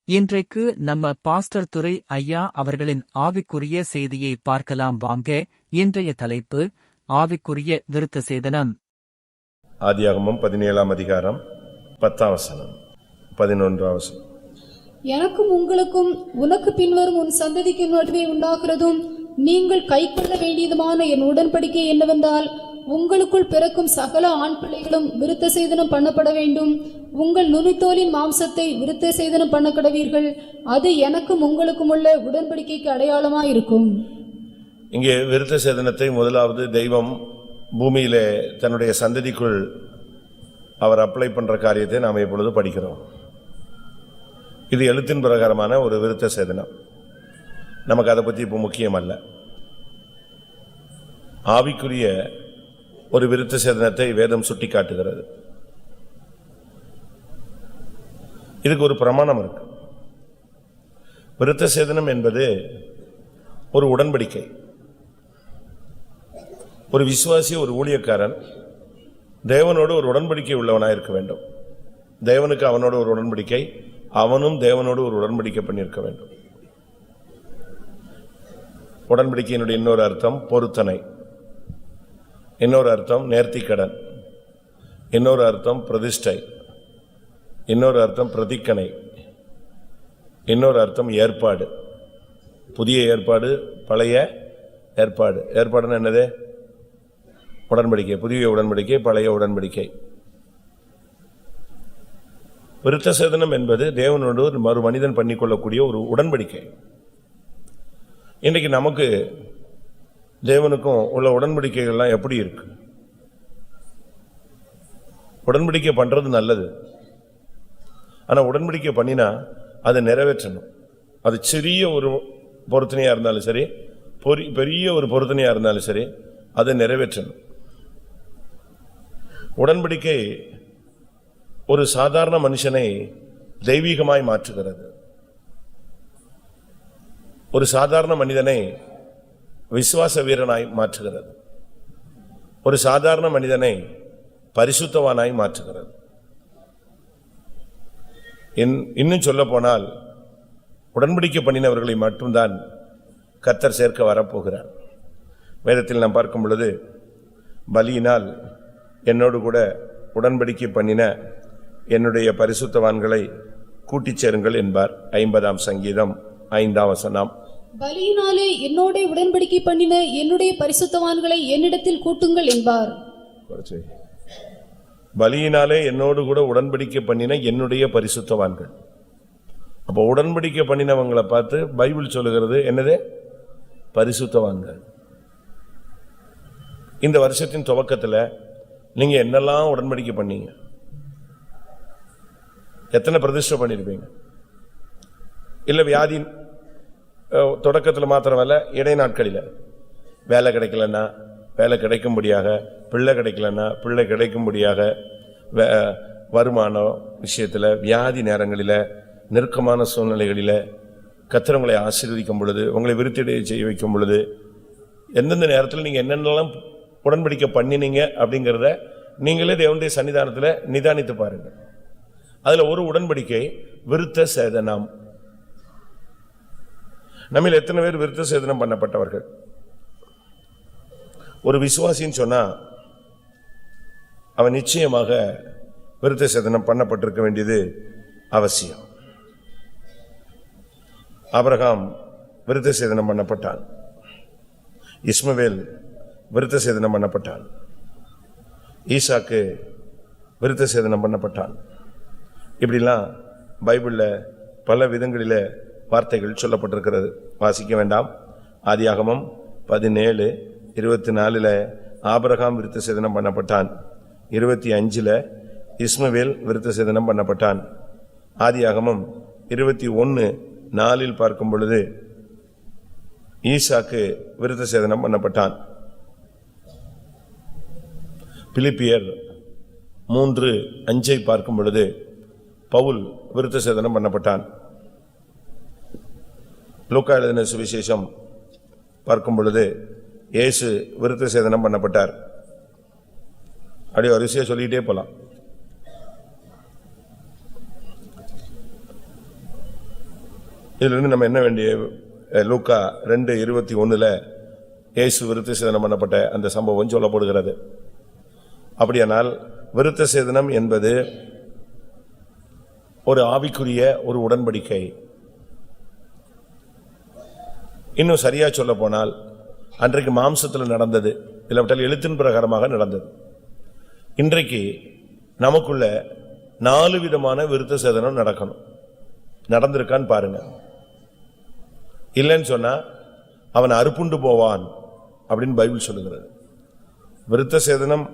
இன்றைக்கு நம்ம பாஸ்டர் துரை ஐயா அவர்களின் ஆவிக்குரிய செய்தியை பார்க்கலாம் வாங்க. இன்றைய தலைப்பு ஆவிக்குரிய விருத்த சேதனம். ஆதியாகமம் 17ஆம் அதிகாரம் 10ஆம் வசனம் 11ஆம் வசனம். எனக்கும் உங்களுக்கும் உனக்கு பின்வரும் உன் சந்ததிக்கு நடுவே உண்டாகிறதும் நீங்கள் கைக்கொள்ள வேண்டியதுமான என் உடன்படிக்கை என்னவென்றால், உங்களுக்குள் பிறக்கும் சகல ஆண் பிள்ளைகளும் விருத்த சேதனம் பண்ணப்பட வேண்டும். உங்கள் நுனித்தோலின் மாம்சத்தை விருத்த சேதனம் பண்ண கடவீர்கள். அது எனக்கும் உங்களுக்கும் உள்ள உடன்படிக்கைக்கு அடையாளமாயிருக்கும். இங்கே விருத்த சேதனத்தை முதலாவது தெய்வம் பூமியிலே தன்னுடைய சந்ததிக்குள் அவர் அப்ளை பண்ற காரியத்தை நாம் இப்பொழுது படிக்கிறோம். இது எழுத்தின் பிரகாரமான ஒரு விருத்த சேதனம். நமக்கு அதை பற்றி இப்போ முக்கியம் அல்ல. ஆவிக்குரிய ஒரு விருத்த சேதனத்தை வேதம் சுட்டி காட்டுகிறது. இதுக்கு ஒரு பிரமாணம் இருக்கு. விருத்த சேதனம் என்பது ஒரு உடன்படிக்கை. ஒரு விசுவாசி, ஒரு ஊழியக்காரன் தேவனோடு ஒரு உடன்படிக்கை உள்ளவனாக இருக்க வேண்டும். தேவனுக்கு அவனோடு ஒரு உடன்படிக்கை, அவனும் தேவனோடு ஒரு உடன்படிக்கை பண்ணியிருக்க வேண்டும். உடன்படிக்கையினுடைய இன்னொரு அர்த்தம் பொருத்தனை, இன்னொரு அர்த்தம் நேர்த்திக்கடன், இன்னொரு அர்த்தம் பிரதிஷ்டை, இன்னொரு அர்த்தம் பிரதிக்கணை, இன்னொரு அர்த்தம் ஏற்பாடு. புதிய ஏற்பாடு, பழைய ஏற்பாடு. ஏற்பாடுன்னு என்னது? உடன்படிக்கை. புதிய உடன்படிக்கை, பழைய உடன்படிக்கை. விருத்த சேதனம் என்பது தேவனோடு ஒரு மறு மனிதன் பண்ணிக்கொள்ளக்கூடிய ஒரு உடன்படிக்கை. இன்றைக்கு நமக்கு தேவனுக்கும் உள்ள உடன்படிக்கைகள்லாம் எப்படி இருக்கு? உடன்படிக்கை பண்றது நல்லது, ஆனா உடன்படிக்கை பண்ணினா அதை நிறைவேற்றணும். அது சிறிய ஒரு பொருத்தனையா இருந்தாலும் சரி, பெரிய ஒரு பொருத்தனையா இருந்தாலும் சரி, அதை நிறைவேற்றணும். உடன்படிக்கை ஒரு சாதாரண மனுஷனை தெய்வீகமாய் மாற்றுகிறது. ஒரு சாதாரண மனிதனை விசுவாச வீரனாய் மாற்றுகிறது. ஒரு சாதாரண மனிதனை பரிசுத்தவானாய் மாற்றுகிறது. இன்னும் சொல்ல போனால் உடன்படிக்கை பண்ணினவர்களை மட்டும்தான் கர்த்தர் சேர்க்க வரப்போகிறார். வேதத்தில் நாம் பார்க்கும் பொழுது, பலியினால் என்னோடு கூட உடன்படிக்கை பண்ணின என்னுடைய பரிசுத்தவான்களை கூட்டிச் சேருங்கள் என்பார். 50ஆம் சங்கீதம் 5ஆம் வசனம். பலியினாலே என்னோட உடன்படிக்கை பண்ணின என்னுடைய பரிசுத்தவான்களை என்னிடத்தில் கூட்டுங்கள் என்பார். பலியினாலே என்னோடு கூட உடன்படிக்கை பண்ணின என்னுடைய பரிசுத்தவான்கள். அப்போ உடன்படிக்கை பண்ணினவங்களை பார்த்து பைபிள் சொல்லுகிறது என்னது? பரிசுத்தவான்கள். இந்த வருஷத்தின் துவக்கத்தில் நீங்க என்னெல்லாம் உடன்படிக்கை பண்ணீங்க? எத்தனை பிரதிஷ்டை பண்ணிருப்பீங்க? இல்ல வியாதி தொடக்கத்தில் மாத்திரமல்ல, இடைநாட்களில் வேலை கிடைக்கலன்னா வேலை கிடைக்கும்படியாக, பிள்ளை கிடைக்கலன்னா பிள்ளை கிடைக்கும்படியாக, வருமான விஷயத்தில், வியாதி நேரங்களில், நெருக்கமான சூழ்நிலைகளில் கர்த்தர் உங்களை ஆசீர்வதிக்கும் பொழுது, உங்களை விருத்தியடைய செய்ய வைக்கும் பொழுது, எந்தெந்த நேரத்தில் நீங்கள் என்னென்னலாம் உடன்படிக்கை பண்ணினீங்க அப்படிங்கிறத நீங்களே தேவனுடைய சன்னிதானத்தில் நிதானித்து பாருங்க. அதில் ஒரு உடன்படிக்கை விருத்த சேதனம். நம்மில் எத்தனை பேர் விருத்த சேதனம் பண்ணப்பட்டவர்கள்? ஒரு விசுவாசின்னு சொன்னா அவன் நிச்சயமாக விருத்த சேதனம் பண்ணப்பட்டிருக்க வேண்டியது அவசியம். ஆபிரகாம் விருத்த சேதனம் பண்ணப்பட்டான். இஸ்மவேல் விருத்த சேதனம் பண்ணப்பட்டான். ஈசாக்கு விருத்த சேதனம் பண்ணப்பட்டான். இப்படிலாம் பைபிளில் பல விதங்களில் வார்த்தைகள் சொல்லப்பட்டிருக்கிறது. வாசிக்க வேண்டாம். ஆதியாகமம் 17:24 ஆபிரகாம் விருத்த சேதனம் பண்ணப்பட்டான். 25 இஸ்மவேல் விருத்த சேதனம் பண்ணப்பட்டான். ஆதியாகமம் 21:4 பார்க்கும் பொழுது ஈசாக்கு விருத்த சேதனம் பண்ணப்பட்டான். பிலிப்பியர் 3:5 பார்க்கும் பொழுது பவுல் விருத்த சேதனம் பண்ணப்பட்டான். லூக்கா எழுதின சுவிசேஷம் பார்க்கும் பொழுது இயேசு விருத்த சேதனம் பண்ணப்பட்டார். அப்படியே வரிசையா சொல்லிட்டே போலாம். இதிலிருந்து நம்ம என்ன வேண்டிய லூக்கா 2:21 இயேசு விருத்த சேதனம் பண்ணப்பட்ட அந்த சம்பவம் சொல்லப்படுகிறது. அப்படியானால் விருத்த சேதனம் என்பது ஒரு ஆவிக்குரிய ஒரு உடன்படிக்கை. இன்னும் சரியா சொல்ல போனால் அன்றைக்கு மாம்சத்தில் நடந்தது, இல்லாவிட்டால் எழுத்தின் பிரகாரமாக நடந்தது. இன்றைக்கு நமக்குள்ள 4 விதமான விருத்த சேதனம் நடக்கணும். நடந்திருக்கான்னு பாருங்க. இல்லைன்னு சொன்னா அவன் அறுப்புண்டு போவான் அப்படின்னு பைபிள் சொல்லுகிறது. விருத்த சேதனம்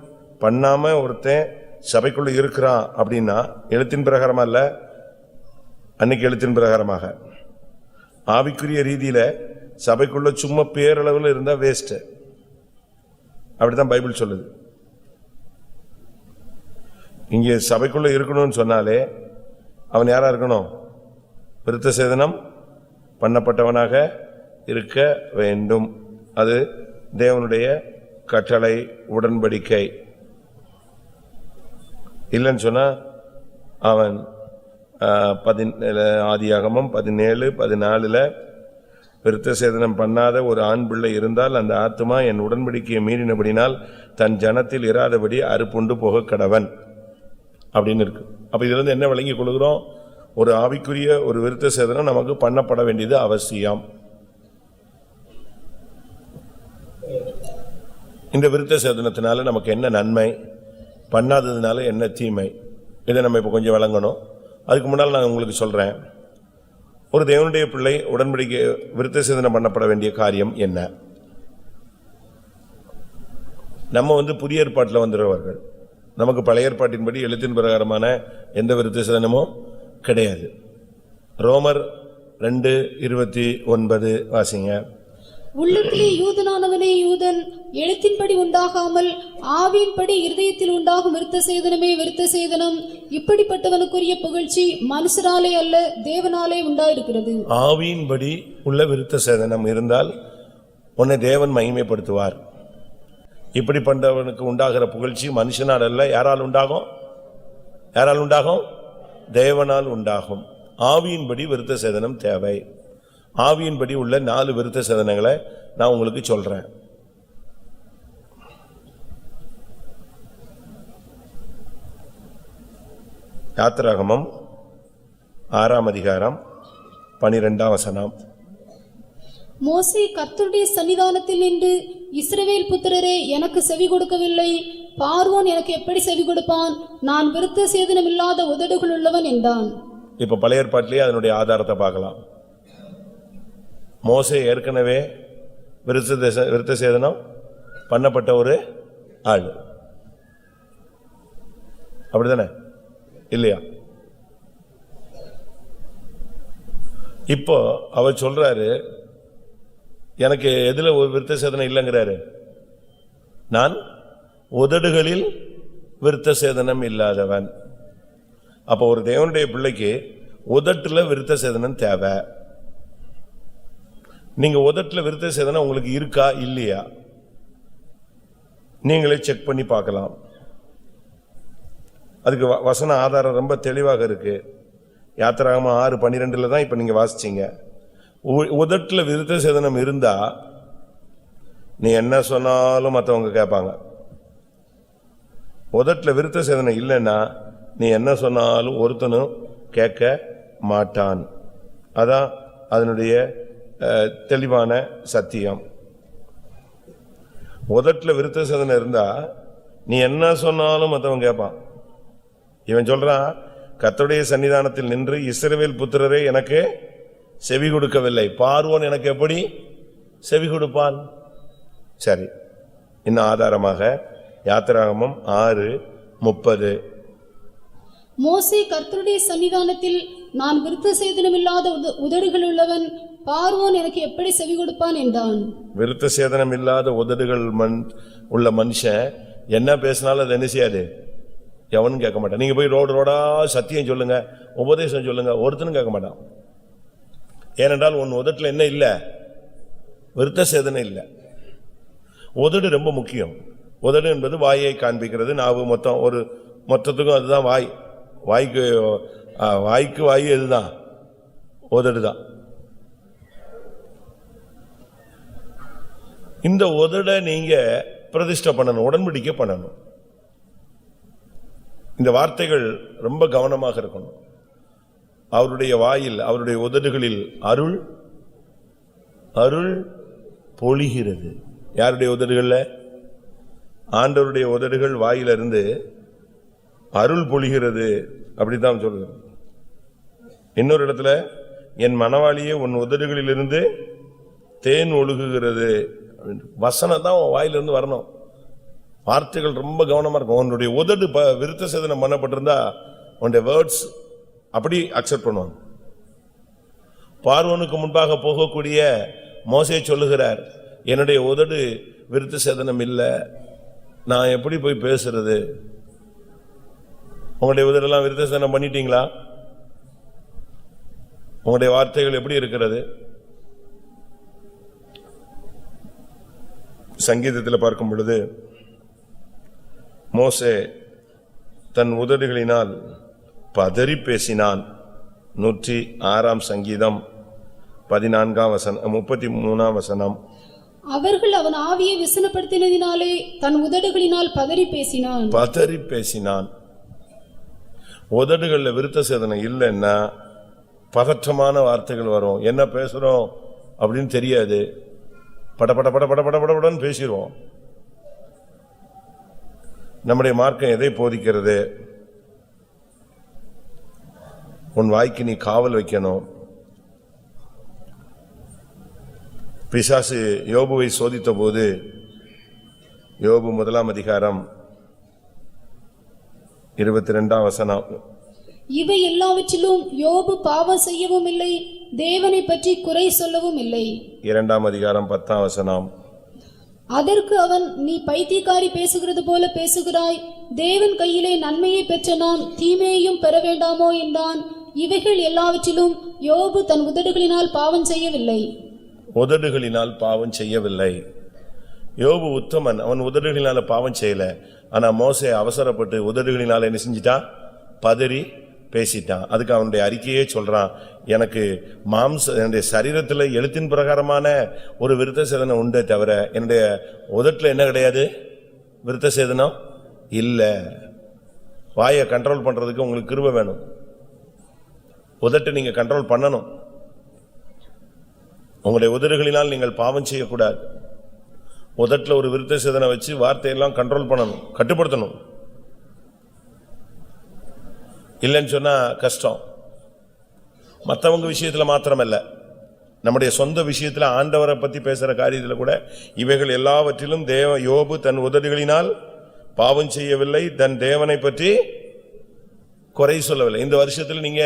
பண்ணாம ஒருத்தன் சபைக்குள்ள இருக்கிறான் அப்படின்னா எழுத்தின் பிரகாரமா இல்ல, அன்னைக்கு எழுத்தின் பிரகாரமாக ஆவிக்குரிய ரீதியில சபைக்குள்ள சும்மா பேரளவில் இருந்தா வேஸ்ட். அப்படித்தான் பைபிள் சொல்லுது. இங்கே சபைக்குள்ள இருக்கணும்னு சொன்னாலே அவன் யாரா இருக்கணும்? விருத்த சேதனம் பண்ணப்பட்டவனாக இருக்க வேண்டும். அது தேவனுடைய கட்டளை, உடன்படிக்கை. இல்லைன்னு சொன்னா அவன் ஆதியாகமம் 17:14 விருத்த சேதனம் பண்ணாத ஒரு ஆண் பிள்ளை இருந்தால் அந்த ஆத்துமா என் உடன்படிக்கையை மீறினபடினால் தன் ஜனத்தில் இராதபடி அறுப்புண்டு போக கடவன் அப்படின்னு இருக்கு. அப்ப இதுல இருந்து என்ன விளங்கி கொள்கிறோம்? ஒரு ஆவிக்குரிய ஒரு விருத்த சேதனம் நமக்கு பண்ணப்பட வேண்டியது அவசியம். இந்த விருத்த சேதனத்தினால நமக்கு என்ன நன்மை, பண்ணாததுனால என்ன தீமை, இதை நம்ம இப்ப கொஞ்சம் விளங்கணும். அதுக்கு முன்னால் நான் உங்களுக்கு சொல்றேன், ஒரு தேவனுடைய பிள்ளை உடன்படிக்கை விருத்த சேதனம் பண்ணப்பட வேண்டிய காரியம் என்ன? நம்ம புதிய ஏற்பாட்டில் வந்துடுவார்கள். நமக்கு பழைய ஏற்பாட்டின்படி எழுத்தின் பிரகாரமான எந்த விருத்த சேதனமும் கிடையாது. ரோமர் 2:29 வாசிங்க. உள்ளத்திலே யூதனானவனே யூதன், எழுத்தின்படி உண்டாகாமல் ஆவியின்படி இருதயத்தில் உண்டாகும் விருத்த சேதனமே விருத்த சேதனம். இப்படிப்பட்டவனுக்குரிய புகழ்ச்சி மனுஷராலே அல்ல தேவனாலே உண்டாயிருக்கிறது. ஆவியின்படி உள்ள விருத்த சேதனம் இருந்தால் உன்னை தேவன் மகிமைப்படுத்துவார். இப்படி பண்றவனுக்கு உண்டாகிற புகழ்ச்சி மனுஷனால் அல்ல, யாரால் உண்டாகும்? யாரால் உண்டாகும்? தேவனால் உண்டாகும். ஆவியின்படி விருத்த சேதனம் தேவை. ஆவியின்படி உள்ள 4 விருத்த சேதனங்களை நான் உங்களுக்கு சொல்றேன். யாத்திராகமம் 6:12 மோசே கர்த்தருடைய சன்னிதானத்தில் நின்று, இஸ்ரவேல் புத்திரரே எனக்கு செவி கொடுக்கவில்லை, பார்வோன் எனக்கு எப்படி செவி கொடுப்பான்? நான் விருத்த சேதனம் இல்லாத உதடுகள் உள்ளவன் என்றான். இப்ப பழைய ஏற்பாட்டிலேயே அதனுடைய ஆதாரத்தை பார்க்கலாம். மோசே ஏற்கனவே விருத்த சேதனம் பண்ணப்பட்ட ஒரு ஆள், அப்படிதானே? இல்லையா? இப்போ அவர் சொல்றாரு, எனக்கு எதுல ஒரு விருத்த சேதனம் இல்லைங்கிறாரு. நான் உதடுகளில் விருத்த சேதனம் இல்லாதவன். அப்போ ஒரு தேவனுடைய பிள்ளைக்கு உதட்டுல விருத்த சேதனம் தேவை. நீங்க உதட்டுல விருத்த சேதனம் உங்களுக்கு இருக்கா இல்லையா நீங்களே செக் பண்ணி பார்க்கலாம். அதுக்கு வசன ஆதாரம் ரொம்ப தெளிவாக இருக்கு. யாத்திராகமம் 6:12 தான் இப்ப நீங்க வாசிச்சீங்க. உதட்டுல விருத்த சேதனம் இருந்தா நீ என்ன சொன்னாலும் மற்றவங்க கேட்பாங்க. உதட்டுல விருத்த சேதனம் இல்லைன்னா நீ என்ன சொன்னாலும் ஒருத்தனும் கேட்க மாட்டான். அதான் அதனுடைய தெளிவான சத்தியம். உதட்டுல விருத்த சேதனம் இருந்தா நீ என்ன சொன்னாலும் மற்றவன் கேட்பான். இவன் சொல்றான், கர்த்தருடைய சன்னிதானத்தில் நின்று இஸ்ரவேல் புத்திரரே எனக்கு செவி கொடுக்கவில்லை, பார்வோன் எனக்கு எப்படி செவி கொடுப்பான்? சரி, இன்னும் ஆதாரமாக யாத்திராகமம் 6:30 மோசே கர்த்தருடைய சன்னிதானத்தில் நான் விருத்த சேதனம் இல்லாத உதடுகள் உள்ளவன், பார்வோன் எனக்கு எப்படி செவி கொடுப்பான் என்றான். விருத்த சேதனம் இல்லாத உதடுகள் உள்ள மனுஷன் என்ன பேசினாலும் அது என்ன செய்யாது? எவனும் கேட்க மாட்டான். நீங்க போய் ரோடா சத்தியம் சொல்லுங்க, உபதேசம் சொல்லுங்க, ஒருத்தனும் கேட்க மாட்டான். ஏனென்றால் உன் உதட்டுல என்ன இல்ல? விருத்த சேதனம் இல்ல. உதடு ரொம்ப முக்கியம். உதடு என்பது வாயை காண்பிக்கிறது. நாவு மொத்தத்துக்கும் அதுதான் வாய். வாய்க்கு வாய் எதுதான்? உதடு தான். இந்த உதட நீங்க பிரதிஷ்டை பண்ணணும், உடன்படிக்கை பண்ணணும். இந்த வார்த்தைகள் ரொம்ப கவனமாக இருக்கணும். அவருடைய வாயில், அவருடைய உதடுகளில் அருள் அருள் பொழிகிறது. யாருடைய உதடுகள்ல? ஆண்டவருடைய உதடுகள் வாயிலிருந்து அருள் பொழிகிறது, அப்படித்தான் சொல்லுது. இன்னொரு இடத்துல, என் மனவாளியே உன் உதடுகளிலிருந்து தேன் ஒழுகுகிறது. வசனம் தான் உன் வாயிலிருந்து வரணும். வார்த்தைகள் ரொம்ப கவனமா இருக்கும். உன்னுடைய உதடு விருத்த சேதனம் பண்ணப்பட்டிருந்தா உன்னுடைய வேர்ட்ஸ் அப்படி அக்செப்ட் பண்ணுவாங்க. பார்வோனுக்கு முன்பாக போகக்கூடிய மோசே சொல்லுகிறார், என்னுடைய உதடு விருத்த சேதனம் இல்லை, நான் எப்படி போய் பேசுறது? உங்களுடைய உதடெல்லாம் விருத்த சேதனம் பண்ணிட்டீங்களா? உங்களுடைய வார்த்தைகள் எப்படி இருக்கிறது? சங்கீதத்தில் பார்க்கும் பொழுது மோசே தன் உதடுகளினால் பதறி பேசினான். 106 சங்கீதம் 14 வசனம் 33 வசனம். அவர்கள் அவன் ஆவியை விசனப்படுத்தினதினாலே தன் உதடுகளினால் பதறி பேசினான். பதறி பேசினான். உதடுகள்ல விருத்த சேதனம் இல்லைன்னா பதற்றமான வார்த்தைகள் வரும். என்ன பேசுறோம் அப்படின்னு தெரியாது. பட பட பட பட பட படன்னு பேசிடுவோம். நம்முடைய மார்க்கம் எதை போதிக்கிறது? உன் வாய்க்கு நீ காவல் வைக்கணும். பிசாசு யோபுவை சோதித்த போது, யோபு 1 அதிகாரம் 22 வசனம், இவை எல்லாவற்றிலும் யோபு பாவம் செய்யவும் இல்லை, தேவனை பற்றி குறை சொல்லவும் இல்லை. 2 அதிகாரம் 10 வசனம், அதற்கு அவன், நீ பைத்தியக்காரி பேசுகிறது போல பேசுகிறாய், தேவன் கையிலே நன்மையை பெற்ற நாம் தீமையையும் பெற வேண்டாமோ என்றான். இவைகள் எல்லாவற்றிலும் யோபு தன் உதடுகளினால் பாவம் செய்யவில்லை. உதடுகளினால் பாவம் செய்யவில்லை. யோபு உத்தமன், அவன் உதடுகளினால பாவம் செய்யல. ஆனா மோசே அவசரப்பட்டு உதடுகளினால என்ன செஞ்சிட்டான்? பதறி பேசிட்டான். அதுக்கு அவனுடைய அறிக்கையே சொல்றான், எனக்கு என்னுடைய சரீரத்துல எழுத்தின் பிரகாரமான ஒரு விருத்த சேதனம் உண்டே தவிர என்னுடைய உதட்டுல என்ன கிடையாது? விருத்த சேதனம் இல்ல. வாயை கண்ட்ரோல் பண்றதுக்கு உங்களுக்கு கிருபை வேணும். உதட்டை நீங்க கண்ட்ரோல் பண்ணணும். உங்களுடைய உதடுகளினால் நீங்கள் பாவம் செய்யக்கூடாது. உதட்டுல ஒரு விருத்த சேதனை வச்சு வார்த்தையெல்லாம் கண்ட்ரோல் பண்ணணும், கட்டுப்படுத்தணும். இல்லைன்னு சொன்னா கஷ்டம். மற்றவங்க விஷயத்துல மாத்திரமல்ல, நம்முடைய சொந்த விஷயத்துல ஆண்டவரை பத்தி பேசுற காரியத்துல கூட இவைகள் எல்லாவற்றிலும் யோபு தன் உதடுகளினால் பாவம் செய்யவில்லை, தன் தேவனை பற்றி குறை சொல்லவில்லை. இந்த வருஷத்துல நீங்க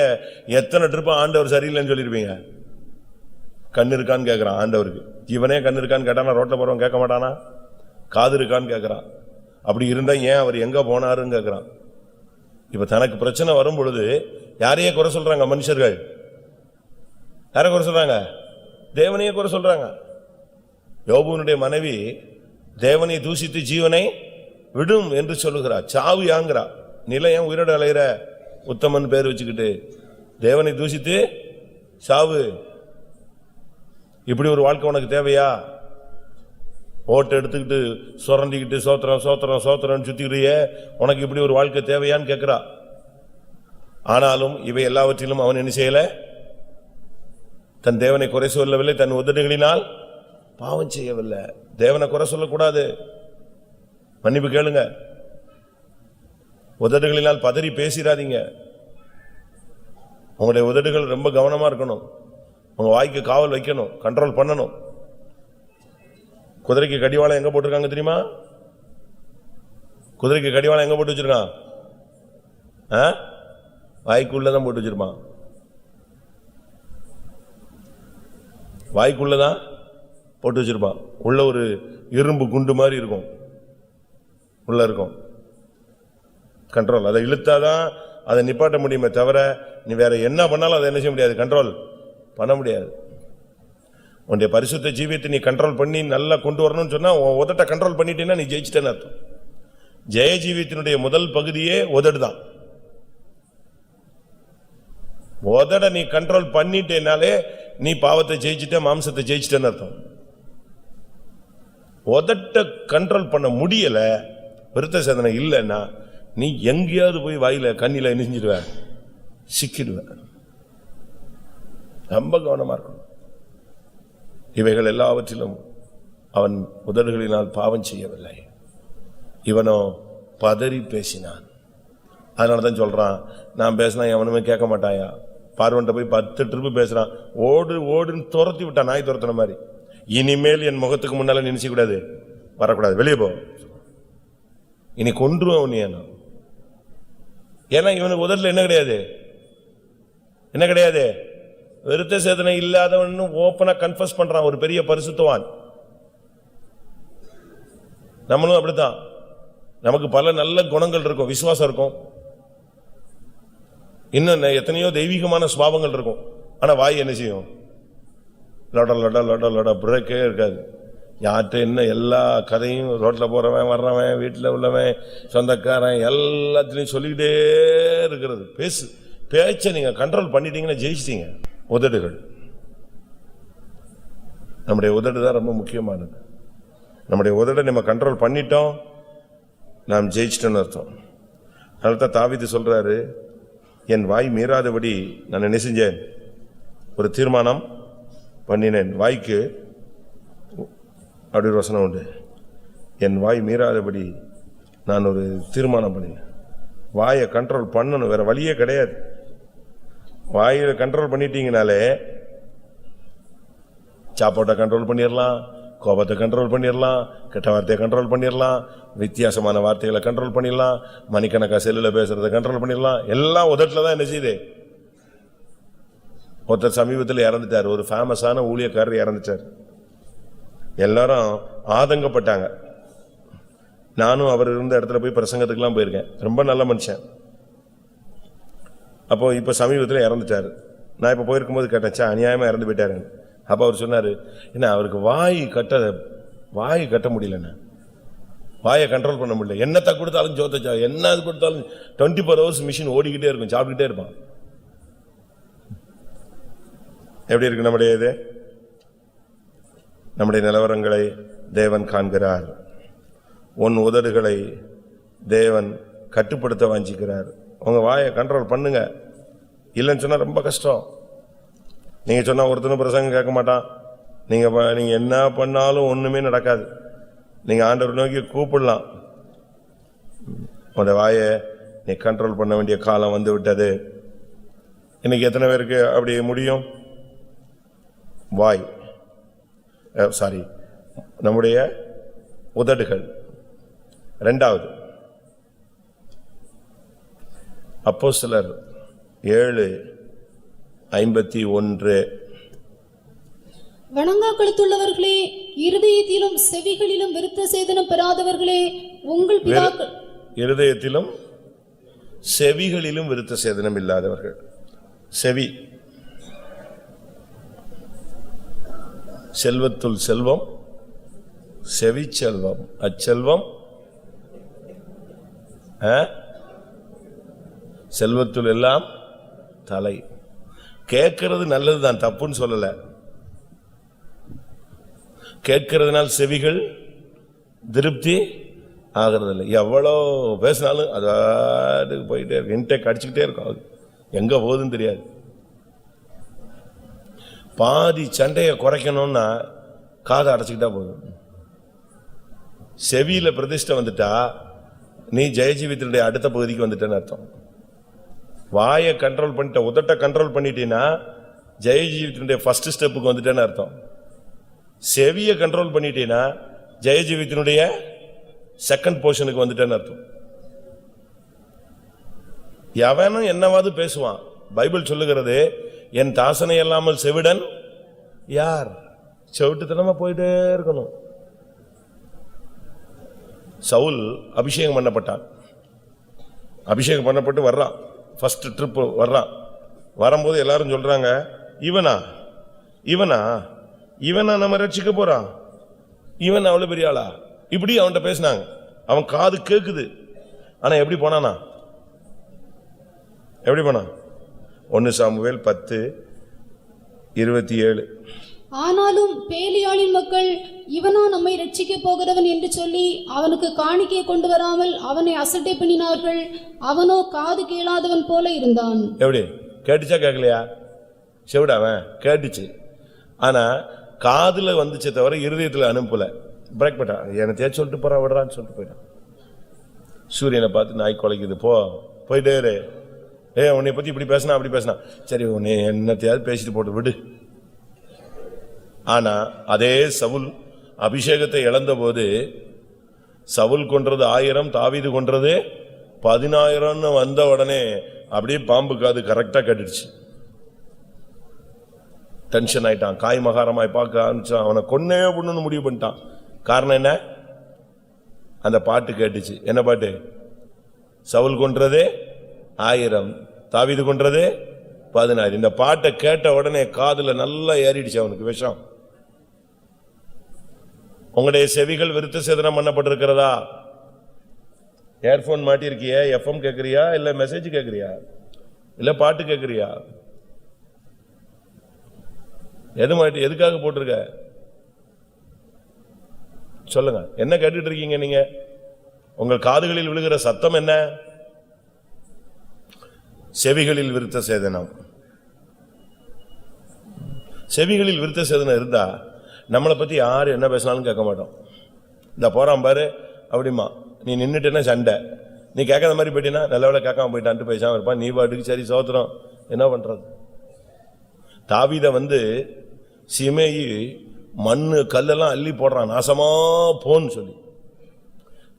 எத்தனை ட்ரிப் ஆண்டவர் சரியில்லைன்னு சொல்லிருப்பீங்க? கண்ணு இருக்கான்னு கேட்கறான் ஆண்டவருக்கு. இவனே கண்ணு இருக்கான்னு கேட்டானா ரோட்ல போறவன் கேட்க மாட்டானா? காது இருக்கான்னு கேட்கறான். அப்படி இருந்தா ஏன் அவர் எங்க போனாருன்னு கேட்கறான். இப்ப தனக்கு பிரச்சனை வரும் பொழுது யாரையே குறை சொல்றாங்க? மனுஷர்கள் யாரை குறை சொல்றாங்க? தேவனையே குறை சொல்றாங்க. யோபுனுடைய மனைவி தேவனை தூசித்து ஜீவனை விடும் என்று சொல்லுகிறார். சாவு யாங்கிறா. நிலையம் உயிரோடு அலைகிற உத்தமன் பேர் வச்சுக்கிட்டு தேவனை தூசித்து சாவு. இப்படி ஒரு வாழ்க்கை உனக்கு தேவையா? ஓட்டை எடுத்துக்கிட்டு சுரண்டிக்கிட்டு சோத்திரம் சோத்திரம் சோத்திரம் சுத்திக்கிறியே, உனக்கு இப்படி ஒரு வாழ்க்கை தேவையான்னு கேட்கிறா. ஆனாலும் இவை எல்லாவற்றிலும் அவன் என்ன செய்யல? தன் தேவனை குறை சொல்லவில்லை, தன் உதடுகளினால் பாவம் செய்யவில்லை. தேவனை குறை சொல்லக்கூடாது. மன்னிப்பு கேளுங்க. உதடுகளினால் பதறி பேசிடாதீங்க. உங்களுடைய உதடுகள் ரொம்ப கவனமா இருக்கணும். உங்க வாய்க்கு காவல் வைக்கணும், கண்ட்ரோல் பண்ணணும். குதிரைக்கு கடிவாளம் எங்க போட்டிருக்காங்க தெரியுமா? குதிரைக்கு கடிவாளம் எங்க போட்டு வச்சிருக்கான்? வாய்க்குள்ளதான் போட்டு வச்சிருப்பான். வாய்க்குள்ளதான் போட்டு வச்சிருப்பான். உள்ள ஒரு இரும்பு குண்டு மாதிரி இருக்கும், உள்ள இருக்கும் கண்ட்ரோல். அதை இழுத்தாதான் அதை நிப்பாட்ட முடியுமே தவிர நீ வேற என்ன பண்ணாலும் அதை என்ன செய்ய முடியாது, கண்ட்ரோல் பண்ண முடியாது. உன்னுடைய பரிசுத்த ஜீவியத்தை நீ கண்ட்ரோல் பண்ணி நல்லா கொண்டு வரணும்னு சொன்னா உன் உதட்டை கண்ட்ரோல் பண்ணிட்டேன்னா நீ ஜெயிச்சிட்டேன்னு அர்த்தம். ஜெய ஜீவியத்தினுடைய முதல் பகுதியே உதடு தான். உதட நீ கண்ட்ரோல் பண்ணிட்டேனாலே நீ பாவத்தை ஜெயிச்சிட்ட, மாம்சத்தை ஜெயிச்சிட்டேன்னு அர்த்தம். உதட்ட கண்ட்ரோல் பண்ண முடியல, விருத்த சேதனை இல்லைன்னா நீ எங்கேயாவது போய் வாயில கண்ணில நெஞ்சிடுவ, சிக்கிடுவ. ரொம்ப கவனமா இருக்கணும். இவைகள் எல்லாவற்றிலும் அவன் உதடுகளினால் பாவம் செய்யவில்லை, இவனோ பதறி பேசினான். அதனாலதான் சொல்றான், நான் பேசினா எவனுமே கேட்க மாட்டாயா. பார்வன்ட்ட போய் 10 ட்ரிப்பு பேசுறான், ஓடு ஓடுன்னு துரத்தி விட்டான், நாய் துரத்தின மாதிரி. இனிமேல் என் முகத்துக்கு முன்னால நினைச்சு கூடாது, வரக்கூடாது, வெளியே போ, இனி கொன்றுவான் உன்னை. ஏன்னா இவனுக்கு உதட்டுல என்ன கிடையாது, என்ன கிடையாது, விருத்த சேதனை இல்லாதவன் ஓப்பனா கன்ஃபஸ் பண்றான், ஒரு பெரிய பரிசுத்தவான். நம்மளும் அப்படித்தான். நமக்கு பல நல்ல குணங்கள் இருக்கும், விசுவாசம் இருக்கும், இன்னும் எத்தனையோ தெய்வீகமான சுபாவங்கள் இருக்கும். ஆனா வாய் என்ன செய்யும், லொட லொட லொட லொட, பிரேக்கே இருக்காது. யார்கிட்ட என்ன எல்லா கதையும், ரோட்ல போறவன் வர்றவன் வீட்டில் உள்ளவன் சொந்தக்காரன் எல்லாத்திலையும் சொல்லிக்கிட்டே இருக்கிறது. பேச்சை நீங்க கண்ட்ரோல் பண்ணிட்டீங்கன்னா ஜெயிச்சிட்டீங்க. உதடுகள், நம்முடைய உதடு தான் ரொம்ப முக்கியமானது. நம்முடைய உதடை நம்ம கண்ட்ரோல் பண்ணிட்டோம், நாம் ஜெயிச்சிட்டோன்னு அர்த்தம். அதனால்தான் தாவீது சொல்றாரு, என் வாய் மீறாதபடி நான் என்ன செஞ்சேன், ஒரு தீர்மானம் பண்ணினேன். வாய்க்கு அப்படி ஒரு வசனம் உண்டு, என் வாய் மீறாதபடி நான் ஒரு தீர்மானம் பண்ணினேன். வாயை கண்ட்ரோல் பண்ணணும், வேற வழியே கிடையாது. வாயை கண்ட்ரோல் பண்ணிட்டீங்கனாலே சாப்பாட்டை கண்ட்ரோல் பண்ணிடலாம், கோபத்தை கண்ட்ரோல் பண்ணிடலாம், கெட்ட வார்த்தையை கண்ட்ரோல் பண்ணிடலாம், வித்தியாசமான வார்த்தைகளை கண்ட்ரோல் பண்ணிடலாம், மணிக்கணக்கா செல்லுல பேசுறதை கண்ட்ரோல் பண்ணிடலாம். எல்லாம் உதட்டில் தான் என்ன செய்யுது. ஒருத்தர் சமீபத்தில் இறந்துட்டார், ஒரு ஃபேமஸான ஊழியக்காரர் இறந்துட்டார். எல்லாரும் ஆதங்கப்பட்டாங்க. நானும் அவர் இருந்த இடத்துல போய் பிரசங்கத்துக்குலாம் போயிருக்கேன், ரொம்ப நல்ல மனுஷன். அப்போ இப்ப சமீபத்தில் இறந்துட்டாரு. நான் இப்ப போயிருக்கும் போது கேட்டேன், அநியாயமா இறந்து போயிட்டாரு. அப்ப அவர் சொன்னாரு, என்ன அவருக்கு வாய் கட்ட முடியலன்னு, வாயை கண்ட்ரோல் பண்ண முடியல. என்னத்தை கொடுத்தாலும் ஜோத்தச்சா, என்ன கொடுத்தாலும் 24 hours மிஷின் ஓடிக்கிட்டே இருக்கும், சாப்பிட்டுக்கிட்டே இருப்பான். எப்படி இருக்கு நம்முடைய இது? நம்முடைய நிலவரங்களை தேவன் காண்கிறார். உன் உதடுகளை தேவன் கட்டுப்படுத்த வாஞ்சிக்கிறார். உங்க வாயை கண்ட்ரோல் பண்ணுங்க. இல்லைன்னு சொன்னா ரொம்ப கஷ்டம். நீங்க சொன்னா ஒருத்தனும் பிரசங்கம் கேட்க மாட்டான். நீங்க என்ன பண்ணாலும் ஒண்ணுமே நடக்காது. நீங்க ஆண்டவர் நோக்கி கூப்பிடலாம், உன் வாயை நீ கண்ட்ரோல் பண்ண வேண்டிய காலம் வந்து விட்டது. இன்னைக்கு எத்தனை பேருக்கு அப்படி முடியும்? வாய் சாரி நம்முடைய உதடுகள். இரண்டாவது அப்போஸ்தலர் 7:51, வணங்கா கழுத்துள்ளவர்களே, இருதயத்திலும் செவிகளிலும் விருத்த சேதனம் பெறாதவர்களே, உங்கள் பிதாக்கள். இருதயத்திலும் செவிகளிலும் விருத்த சேதனம் இல்லாதவர்கள். செவி, செல்வத்துள் செல்வம், செவி செல்வம், அச்செல்வம் செல்வத்துள் எல்லாம் தலை. கேட்கிறது நல்லதுதான், தப்புன்னு சொல்லல. கேட்கிறதுனால் செவிகள் திருப்தி ஆகிறது இல்லை. எவ்வளோ பேசினாலும் அது போயிட்டே இருக்கு, இன்டேக் அடிச்சுக்கிட்டே இருக்கும், அது எங்க போகுதுன்னு தெரியாது. பாதி சண்டையை குறைக்கணும்னா காதை அடைச்சிக்கிட்டா போதும். செவியில பிரதிஷ்டை வந்துட்டா நீ ஜெயஜீவித்தனுடைய அடுத்த பகுதிக்கு வந்துட்டேன்னு அர்த்தம். வாயை கண்ட்ரோல் பண்ணிட்ட, உதட்ட கண்ட்ரோல் பண்ணிட்டீங்கன்னா ஜெயஜீவித்தனுடைய ஃபர்ஸ்ட் ஸ்டெப்புக்கு வந்துட்டேன்னு அர்த்தம். செவியை கண்ட்ரோல் பண்ணிட்டீங்கன்னா ஜெயஜீவித்தனுடைய செகண்ட் போர்ஷனுக்கு வந்துட்டேன்னு அர்த்தம். எவனும் என்னவாது பேசுவான். பைபிள் சொல்லுகிறது, என் தாசனை இல்லாமல் செவிடன் யார்? செவிட்டுத்தனமா போயிட்டே இருக்கணும். சவுல் அபிஷேகம் பண்ணப்பட்டான். அபிஷேகம் பண்ணப்பட்டு வர்றான், ஃபர்ஸ்ட் ட்ரிப் வர்றான். வரும்போது எல்லாரும் சொல்றாங்க, இவனா இவனா இவனா நம்ம ரட்சிக்க போறான், இவன் அவ்வளவு பெரிய ஆளா, இப்படி அவன்கிட்ட பேசினாங்க. அவன் காது கேக்குது. ஆனா எப்படி போனானா? எப்படி போனான்? 1 சாமுவேல் 10:27. ஆனாலும் பேலியாளின் மக்கள் இவனா நம்மை ரட்சிக்கப் போகிறவன் என்று சொல்லி அவனுக்கு காணிக்கை கொண்டு வராமல் அவனை அசட்டை பண்ணினார்கள். அவனோ காது கேளாதவன் போல இருந்தான். எப்படி கேட்டுச்சா கேட்கலையா? செவிடாவன் கேட்டுச்சு, ஆனா காதுல வந்துச்சே தவிர இருதயத்துல அனுப்பல. பிரேக் பண்ணிட்டான். என்னத்தையா சொல்லிட்டு போறான், விடுறான்னு சொல்லிட்டு போயிட்டான். சூரியனை பார்த்து நாய் குலைக்குது, போயிட்டே இரு. உன்னை பத்தி இப்படி பேசினா அப்படி பேசினா, சரி உன்னை என்னத்தையாவது பேசிட்டு போட்டு விடு. ஆனா அதே சவுல் அபிஷேகத்தை இழந்த போது சவுல் கொன்றது 1000, தாவீது கொன்றது 10000 வந்த உடனே அப்படியே பாம்புக்கு அது கரெக்டா கட்டிடுச்சு. டென்ஷன் ஆயிட்டான், காய் மகாரமாய் பார்க்க ஆரம்பிச்சான். அவனை கொன்னே பண்ணணும்னு முடிவு பண்ணிட்டான். காரணம் என்ன? அந்த பாட்டு கேட்டுச்சு. என்ன பாட்டு? சவுல் கொன்றது 1000, தாவீது கொன்றது 10000. இந்த பாட்டை கேட்ட உடனே காதுல நல்லா ஏறிடுச்சு அவனுக்கு விஷம். உங்களுடைய செவிகள் விருத்த சேதனம் பண்ணப்பட்டிருக்கிறதா? ஏர்போன் மாட்டிருக்கியா? எஃப்எம் கேட்கறியா, இல்ல மெசேஜ் கேட்கறியா, இல்ல பாட்டு கேட்கறியா? எது மாட்டி, எதுக்காக போட்டிருக்க சொல்லுங்க. என்ன கேட்டுட்டு இருக்கீங்க நீங்க? உங்கள் காதுகளில் விழுகிற சத்தம் என்ன? செவிகளில் விருத்த சேதனம். செவிகளில் விருத்த சேதனம் இருந்தா நம்மளை பத்தி யாரு என்ன பேசினாலும் கேட்க மாட்டோம். இந்த போறான் பாரு அப்படிமா, நீ நின்னுட்டேன்னா சண்டை, நீ கேட்காத மாதிரி போயிட்டீங்கன்னா நல்லவேளை கேட்காம போயிட்டான்ட்டு பேசாம இருப்பான். நீ பாட்டுக்கு சரி சோத்திரம் என்ன பண்றது? தாவீதை சிமேயி மண்ணு கல்லெல்லாம் அள்ளி போடுறான், நாசமா போன்னு சொல்லி.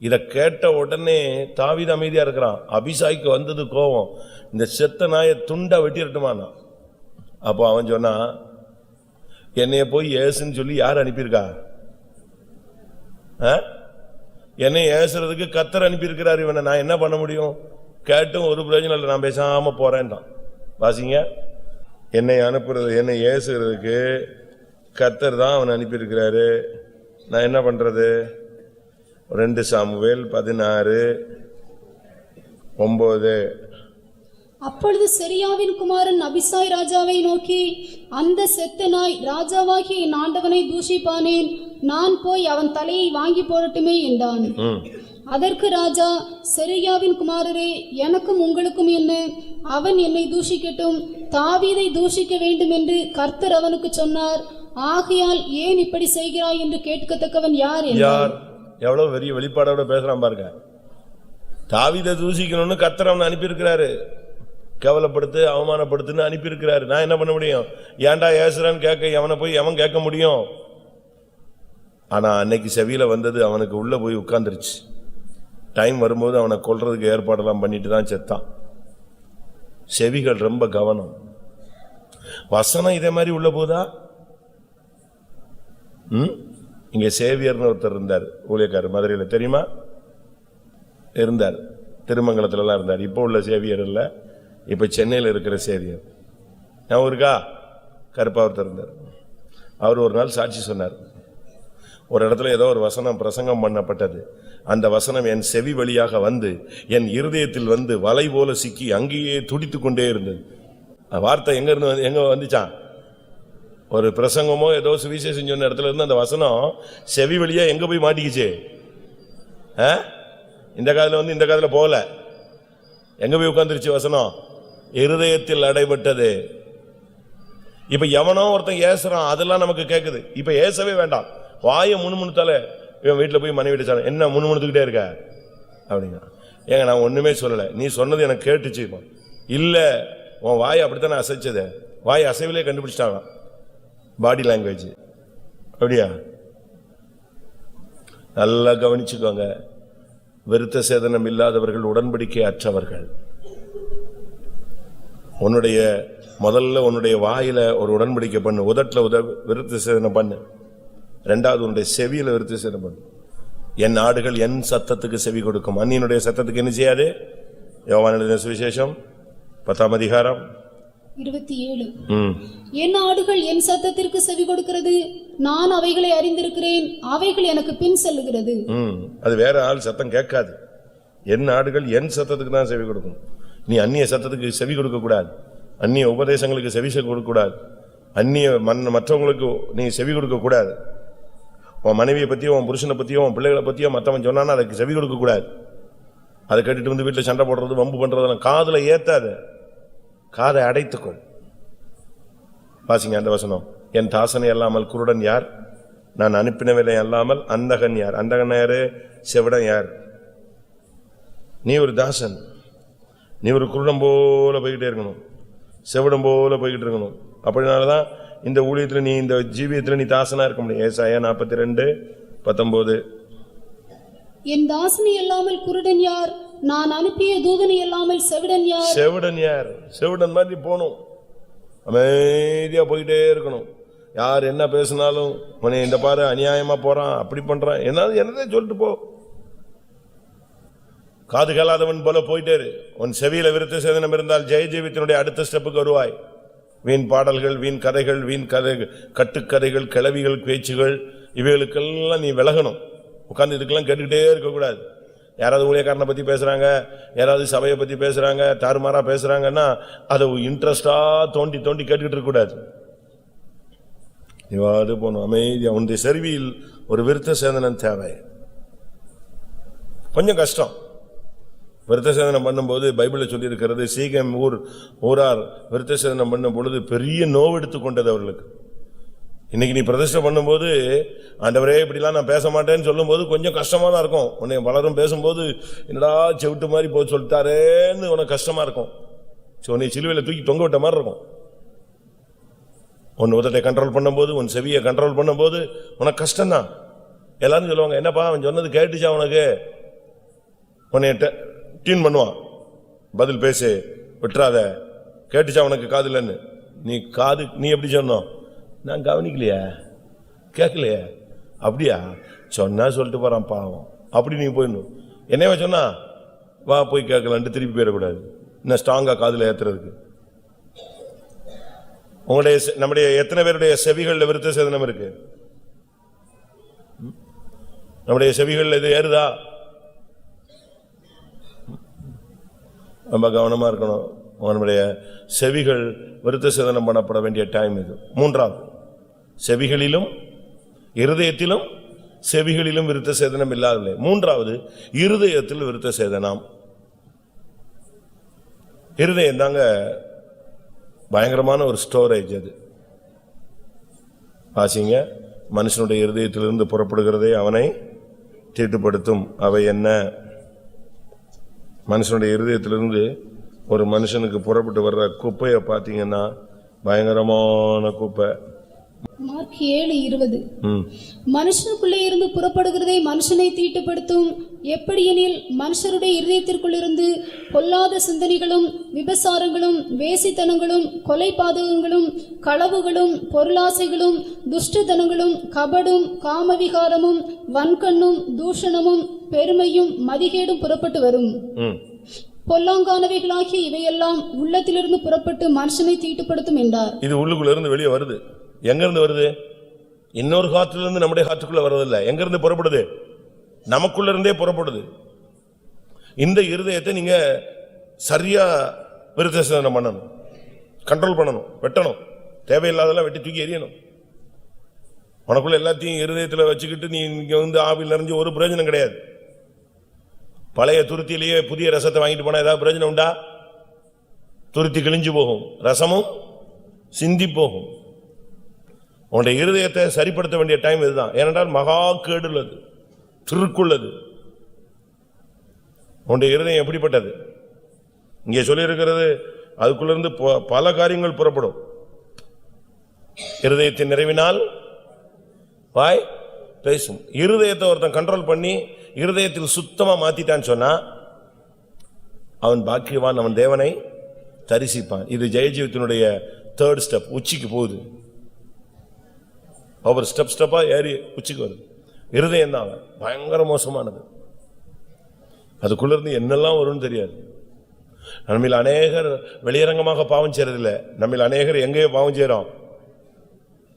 இத கேட்ட உடனே தாவீது அமைதியா இருக்கிறான். அபிசாய்க்கு வந்தது கோபம், இந்த செத்த நாயை துண்டா வெட்டிரட்டுமானா. அப்போ அவன் சொன்னா, என்னைய போய் ஏசுன்னு சொல்லி யார் அனுப்பியிருக்கா? என்னை ஏசுறதுக்கு கர்த்தர் அனுப்பியிருக்கிறார். இவனை நான் என்ன பண்ண முடியும்? கேட்டும் ஒரு பிரயோஜனம் இல்லை, நான் பேசாம போறேன்டான். வாசிங்க, என்னை அனுப்புறது, என்னை ஏசுறதுக்கு கர்த்தர் தான் அவன் அனுப்பியிருக்கிறாரு, நான் என்ன பண்றது? 2 சாமுவேல் 16:9. அப்பொழுது செரியாவின் குமாரன் அபிசாய் ராஜாவை நோக்கி, அந்த செத்த நாய் ராஜாவாகிய என் ஆண்டவனை தூஷிப்பானேன், நான் போய் அவன் தலையை வாங்கி போடட்டுமே என்றான். அதற்கு ராஜா, செரியாவின் குமாரரே, எனக்கும் உங்களுக்கும் என்ன? அவன் என்னை தூஷிக்கட்டும், தாவீதை தூஷிக்க வேண்டும் என்று கர்த்தர் அவனுக்கு சொன்னார். ஆகையால் ஏன் இப்படி செய்கிறாய் என்று கேட்கத்தக்கவன் யார்? யார்? எவ்வளவு பெரிய வெளிப்பாடோட பேசுறான் பாருங்க. தாவீதை தூஷிக்கணும்னு கர்த்தர் அவனை அனுப்பியிருக்கிறாரு, கேவலப்படுத்து அவமானப்படுத்துன்னு அனுப்பியிருக்கிறாரு. நான் என்ன பண்ண முடியும்? ஏன்டா ஏசுறான்னு கேட்க எவனை போய் எவன் கேட்க முடியும்? ஆனா அன்னைக்கு செவியில வந்தது அவனுக்கு உள்ள போய் உட்கார்ந்துருச்சு. டைம் வரும்போது அவனை கொல்றதுக்கு ஏற்பாடெல்லாம் பண்ணிட்டு தான் செத்தான். செவிகள் ரொம்ப கவனம். வசனம் இதே மாதிரி உள்ள போதா? இங்க சேவியர்னு ஒருத்தர் இருந்தார், ஊழியக்காரர், மதுரையில தெரியுமா? இருந்தார், திருமங்கலத்துல எல்லாம் இருந்தார். இப்ப உள்ள சேவியர் இல்ல, இப்ப சென்னையில் இருக்கிற சேவியர். நான் இருக்கா கருப்பா ஒருத்தர் இருந்தார். அவர் ஒரு நாள் சாட்சி சொன்னார். ஒரு இடத்துல ஏதோ ஒரு வசனம் பிரசங்கம் பண்ணப்பட்டது. அந்த வசனம் என் செவி வழியாக வந்து என் இருதயத்தில் வலை போல சிக்கி அங்கேயே துடித்து கொண்டே இருந்தது. வார்த்தை எங்க இருந்து எங்க வந்துச்சான்? ஒரு பிரசங்கமோ ஏதோ சுவிசேஷம் சொன்ன இடத்துல இருந்து அந்த வசனம் செவி வழியா எங்க போய் மாட்டிக்கிச்சு? இந்த காதுல இந்த காதுல போகல, எங்க போய் உட்கார்ந்துருச்சு வசனம்? இருதயத்தில் அடைபட்டது. இப்ப எவனோ ஒருத்தன் ஏசுறான், அதெல்லாம் நமக்கு கேக்குது. இப்ப ஏசவே வேண்டாம், வாய முணுமுணுத்தால இவன் வீட்டுல போய் மனைவி சார் என்ன முணுமுணுத்துக்கிட்டே இருக்க அப்படிங்க. ஏங்க நான் ஒண்ணுமே சொல்லல, நீ சொன்னது எனக்கு கேட்டுச்சு. இல்ல, உன் வாய் அப்படித்தானே அசைச்சது, வாய் அசைவிலே கண்டுபிடிச்சிட்டாங்க, பாடி லாங்குவேஜ். அப்படியா? நல்லா கவனிச்சுக்கோங்க. விருத்த சேதனம் இல்லாதவர்கள் உடன்படிக்கை அற்றவர்கள். முதல்ல உன்னுடைய வாயில ஒரு உடன்படிக்கை பண்ணு, உதட்டுல விருத்த சேதனம் பண்ணு. ரெண்டாவது உன்னுடைய செவியில விருத்த சேதனம் பண்ணு. என் ஆடுகள் என் சத்தத்துக்கு செவி கொடுக்கும், அந்நியனுடைய சத்தத்துக்கு என்ன செய்யாது? யோவான் எழுதின சுவிசேஷம் 10ஆம் அதிகாரம் 27. என் ஆடுகள் என் சத்தத்திற்கு செவி கொடுக்கிறது, நான் அவைகளை அறிந்திருக்கிறேன், அவைகள் எனக்கு பின் செல்லுகிறது. அது வேற ஆள் சத்தம் கேட்காது. என் ஆடுகள் என் சத்தத்துக்கு தான் செவி கொடுக்கும். நீ அந்நிய சத்தத்துக்கு செவி கொடுக்க கூடாது, அந்நிய உபதேசங்களுக்கு செவி கொடுக்க கூடாது. அந்நிய மற்றவங்களுக்கு நீ செவி கொடுக்க கூடாது. உன் மனைவியை பத்தியோ உன் புருஷனை பத்தியோ உன் பிள்ளைகளை பத்தியோ மற்றவன் சொன்னான்னா அதுக்கு செவி கொடுக்க கூடாது. அதை கேட்டுட்டு வந்து வீட்டில் சண்டை போடுறது வம்பு பண்றதெல்லாம் காதுல ஏத்தாத, காதை அடைத்துக்கொள். வாசிங்க அந்த வசனம். என் தாசனை அல்லாமல் குருடன் யார், நான் அனுப்பினவில்லை அல்லாமல் அந்தகன் யார். அந்தகன் யாரு? செவிடன் யார்? நீ ஒரு தாசன், நீ ஒரு குருடன் போல போய்கிட்டே இருக்கணும், செவிடம் போல போய்கிட்டு இருக்கணும். அப்படினாலதான் இந்த ஊழியத்துல நீ இந்த ஜீவியத்துல நீ தாசனா இருக்க முடியும். ஏசாயா 42:19. என் தாசனை அல்லாமல் குருடன் யார், நான் அனுப்பிய தூதனை அல்லாமல் செவிடன் யார். செவிடன் யார்? செவிடன் மாதிரி போகணும், அமைதியா போயிட்டே இருக்கணும். யார் என்ன பேசினாலும் உன்னை இந்த பாரு அநியாயமா போறான், அப்படி பண்றான், என்னதே சொல்லிட்டு போ. காது கேளாதவன் போல போயிட்டே இரு. உன் செவியில விருத்த சேதனம் இருந்தால் ஜெய ஜீவித்தினுடைய அடுத்த ஸ்டெப்புக்கு வருவாய். வீண் பாடல்கள், வீண் கதைகள், கட்டுக்கதைகள், கிளவிகள், பேச்சுகள், இவைகளுக்கெல்லாம் நீ விலகணும். உட்கார்ந்து இதுக்கெல்லாம் கேட்டுக்கிட்டே இருக்கக்கூடாது. யாராவது ஊழியக்காரனை பத்தி பேசுறாங்க, யாராவது சபையை பத்தி பேசுறாங்க, தாறுமாறா பேசுறாங்கன்னா அதை இன்ட்ரெஸ்டா தோண்டி தோண்டி கேட்டுக்கிட்டு இருக்க கூடாது. நீவாது போகணும் அமைதியா. உன்னுடைய செவியில் ஒரு விருத்த சேதனம் தேவை. கொஞ்சம் கஷ்டம். விருத்த சேதனம் பண்ணும்போது பைபிள்ல சொல்லி இருக்கிறது, சீகம் ஊரார் விருத்த சேதனம் பண்ணும் பொழுது பெரிய நோவெடுத்து கொண்டது அவர்களுக்கு. இன்னைக்கு நீ பிரதிஷ்டை பண்ணும்போது ஆண்டவரே இப்படிலாம் நான் பேச மாட்டேன்னு சொல்லும் போது கொஞ்சம் கஷ்டமா தான் இருக்கும். உன்னை பலரும் பேசும்போது என்னடா செவிட்டு மாதிரி போய் சொல்லிட்டாரேன்னு உனக்கு கஷ்டமா இருக்கும். உன்னை சிலுவையில தூக்கி தொங்க விட்ட மாதிரி இருக்கும். உன் உதட்டை கண்ட்ரோல் பண்ணும்போது, உன் செவியை கண்ட்ரோல் பண்ணும்போது உனக்கு கஷ்டம்தான். எல்லாரும் சொல்லுவாங்க, என்னப்பா அவன் சொன்னது கேட்டுச்சா உனக்கு? உன்னை டியூன் பண்ணுவான், பதில் பேசு, விட்டுறாத, கேட்டுச்சா உனக்கு காதுலன்னு. நீ எப்படி சொன்னோம்? நான் கவனிக்கலையா, கேட்கலையா? அப்படியா? சொன்னா சொல்லிட்டு போறான் பாவம், அப்படி நீ போயிடணும். என்னவா சொன்னா வா போய் கேட்கலான்ட்டு திருப்பி போயிடக்கூடாது. இன்னும் ஸ்ட்ராங்கா காதுல ஏத்துறதுக்கு. நம்முடைய எத்தனை பேருடைய செவிகள்ல விருத்த சேதனம் இருக்கு? நம்முடைய செவிகள் இது ஏறுதா? ரொம்ப கவனமா இருக்கணும். நம்முடைய செவிகள் விருத்த சேதனம் பண்ணப்பட வேண்டிய டைம் இது. மூன்றாவது, செவிகளிலும் இருதயத்திலும், செவிகளிலும் விருத்த சேதனம் இல்லாதவில்லை. மூன்றாவது, இருதயத்தில் விருத்த சேதனம். இருதயம் தாங்க பயங்கரமான ஒரு ஸ்டோரேஜ். அது வாசிங்க. மனுஷனுடைய இருதயத்திலிருந்து புறப்படுகிறதே அவனை தீட்டுப்படுத்தும். அவை என்ன? மனுஷனுடைய இருதயத்திலிருந்து ஒரு மனுஷனுக்கு புறப்பட்டு வர்ற குப்பையை பார்த்தீங்கன்னா பயங்கரமான குப்பை. மார்க் 7:20. மனுஷனுக்குள்ளே இருந்து புறப்படுகிறதை மனுஷனை தீட்டுப்படுத்தும். எப்படியெனில் மனுஷருடைய இருதயத்திற்குள்ளிருந்து பொல்லாத சிந்தனைகளும், விபசாரங்களும், வேசித்தனங்களும், கொலை பாதகங்களும், களவுகளும், பொருளாசைகளும், துஷ்டத்தனங்களும், கபடும், காமவிகாரமும், வன்கண்ணும், தூஷணமும், பெருமையும், மதிகேடும் புறப்பட்டு வரும். பொல்லாங்கானவைகளாகிய இவையெல்லாம் உள்ளத்திலிருந்து புறப்பட்டு மனுஷனை தீட்டுப்படுத்தும் என்றார். இது உள்ளுக்குள்ள இருந்து வெளியே வருது. எங்க இருந்து வருது? இன்னொரு காற்றிலிருந்து நம்முடைய காற்றுக்குள்ள வர்றதில்லை. எங்க இருந்து புறப்படுது? நமக்குள்ள இருந்தே புறப்படுது. இந்த இருதயத்தை நீங்க சரியா விருத்த சேதனம் பண்ணணும், கண்ட்ரோல் பண்ணணும், வெட்டணும். தேவையில்லாதெல்லாம் வெட்டி தூக்கி எறியணும். உனக்குள்ள எல்லாத்தையும் இருதயத்தில் வச்சுக்கிட்டு நீ இங்க வந்து ஆவில் நிறைஞ்சு ஒரு பிரயோஜனம் கிடையாது. பழைய துருத்திலேயே புதிய ரசத்தை வாங்கிட்டு போனா ஏதாவது பிரயோஜனம் உண்டா? துருத்தி கிழிஞ்சு போகும், ரசமும் சிந்தி போகும். உன்னுடைய இருதயத்தை சரிப்படுத்த வேண்டிய டைம் இதுதான். ஏனென்றால் மகா கேடுள்ளது, திருக்குள்ளது. உன்னுடைய இருதயம் எப்படிப்பட்டது? இங்கே சொல்லி இருக்கிறது, அதுக்குள்ள இருந்து பல காரியங்கள் புறப்படும். இருதயத்தின் நிறைவினால் வாய் பேசும். இருதயத்தை ஒருத்தன் கண்ட்ரோல் பண்ணி இருதயத்தில் சுத்தமா மாத்திட்டான்னு சொன்னா அவன் பாக்கியவான், அவன் தேவனை தரிசிப்பான். இது ஜெயஜீவத்தினுடைய தேர்ட் ஸ்டெப். உச்சிக்கு போகுது. ஒவ்வொரு ஸ்டெப்பா ஏறி உச்சிக்கு வருது. இருதயம் தான் பயங்கர மோசமானது. அதுக்குள்ள இருந்து என்னெல்லாம் வரும்னு தெரியாது. நம்மில் அநேகர் வெளியரங்கமாக பாவம் செய்யறதில்லை. நம்மில் அநேகர் எங்கேயோ பாவம் செய்யறோம்.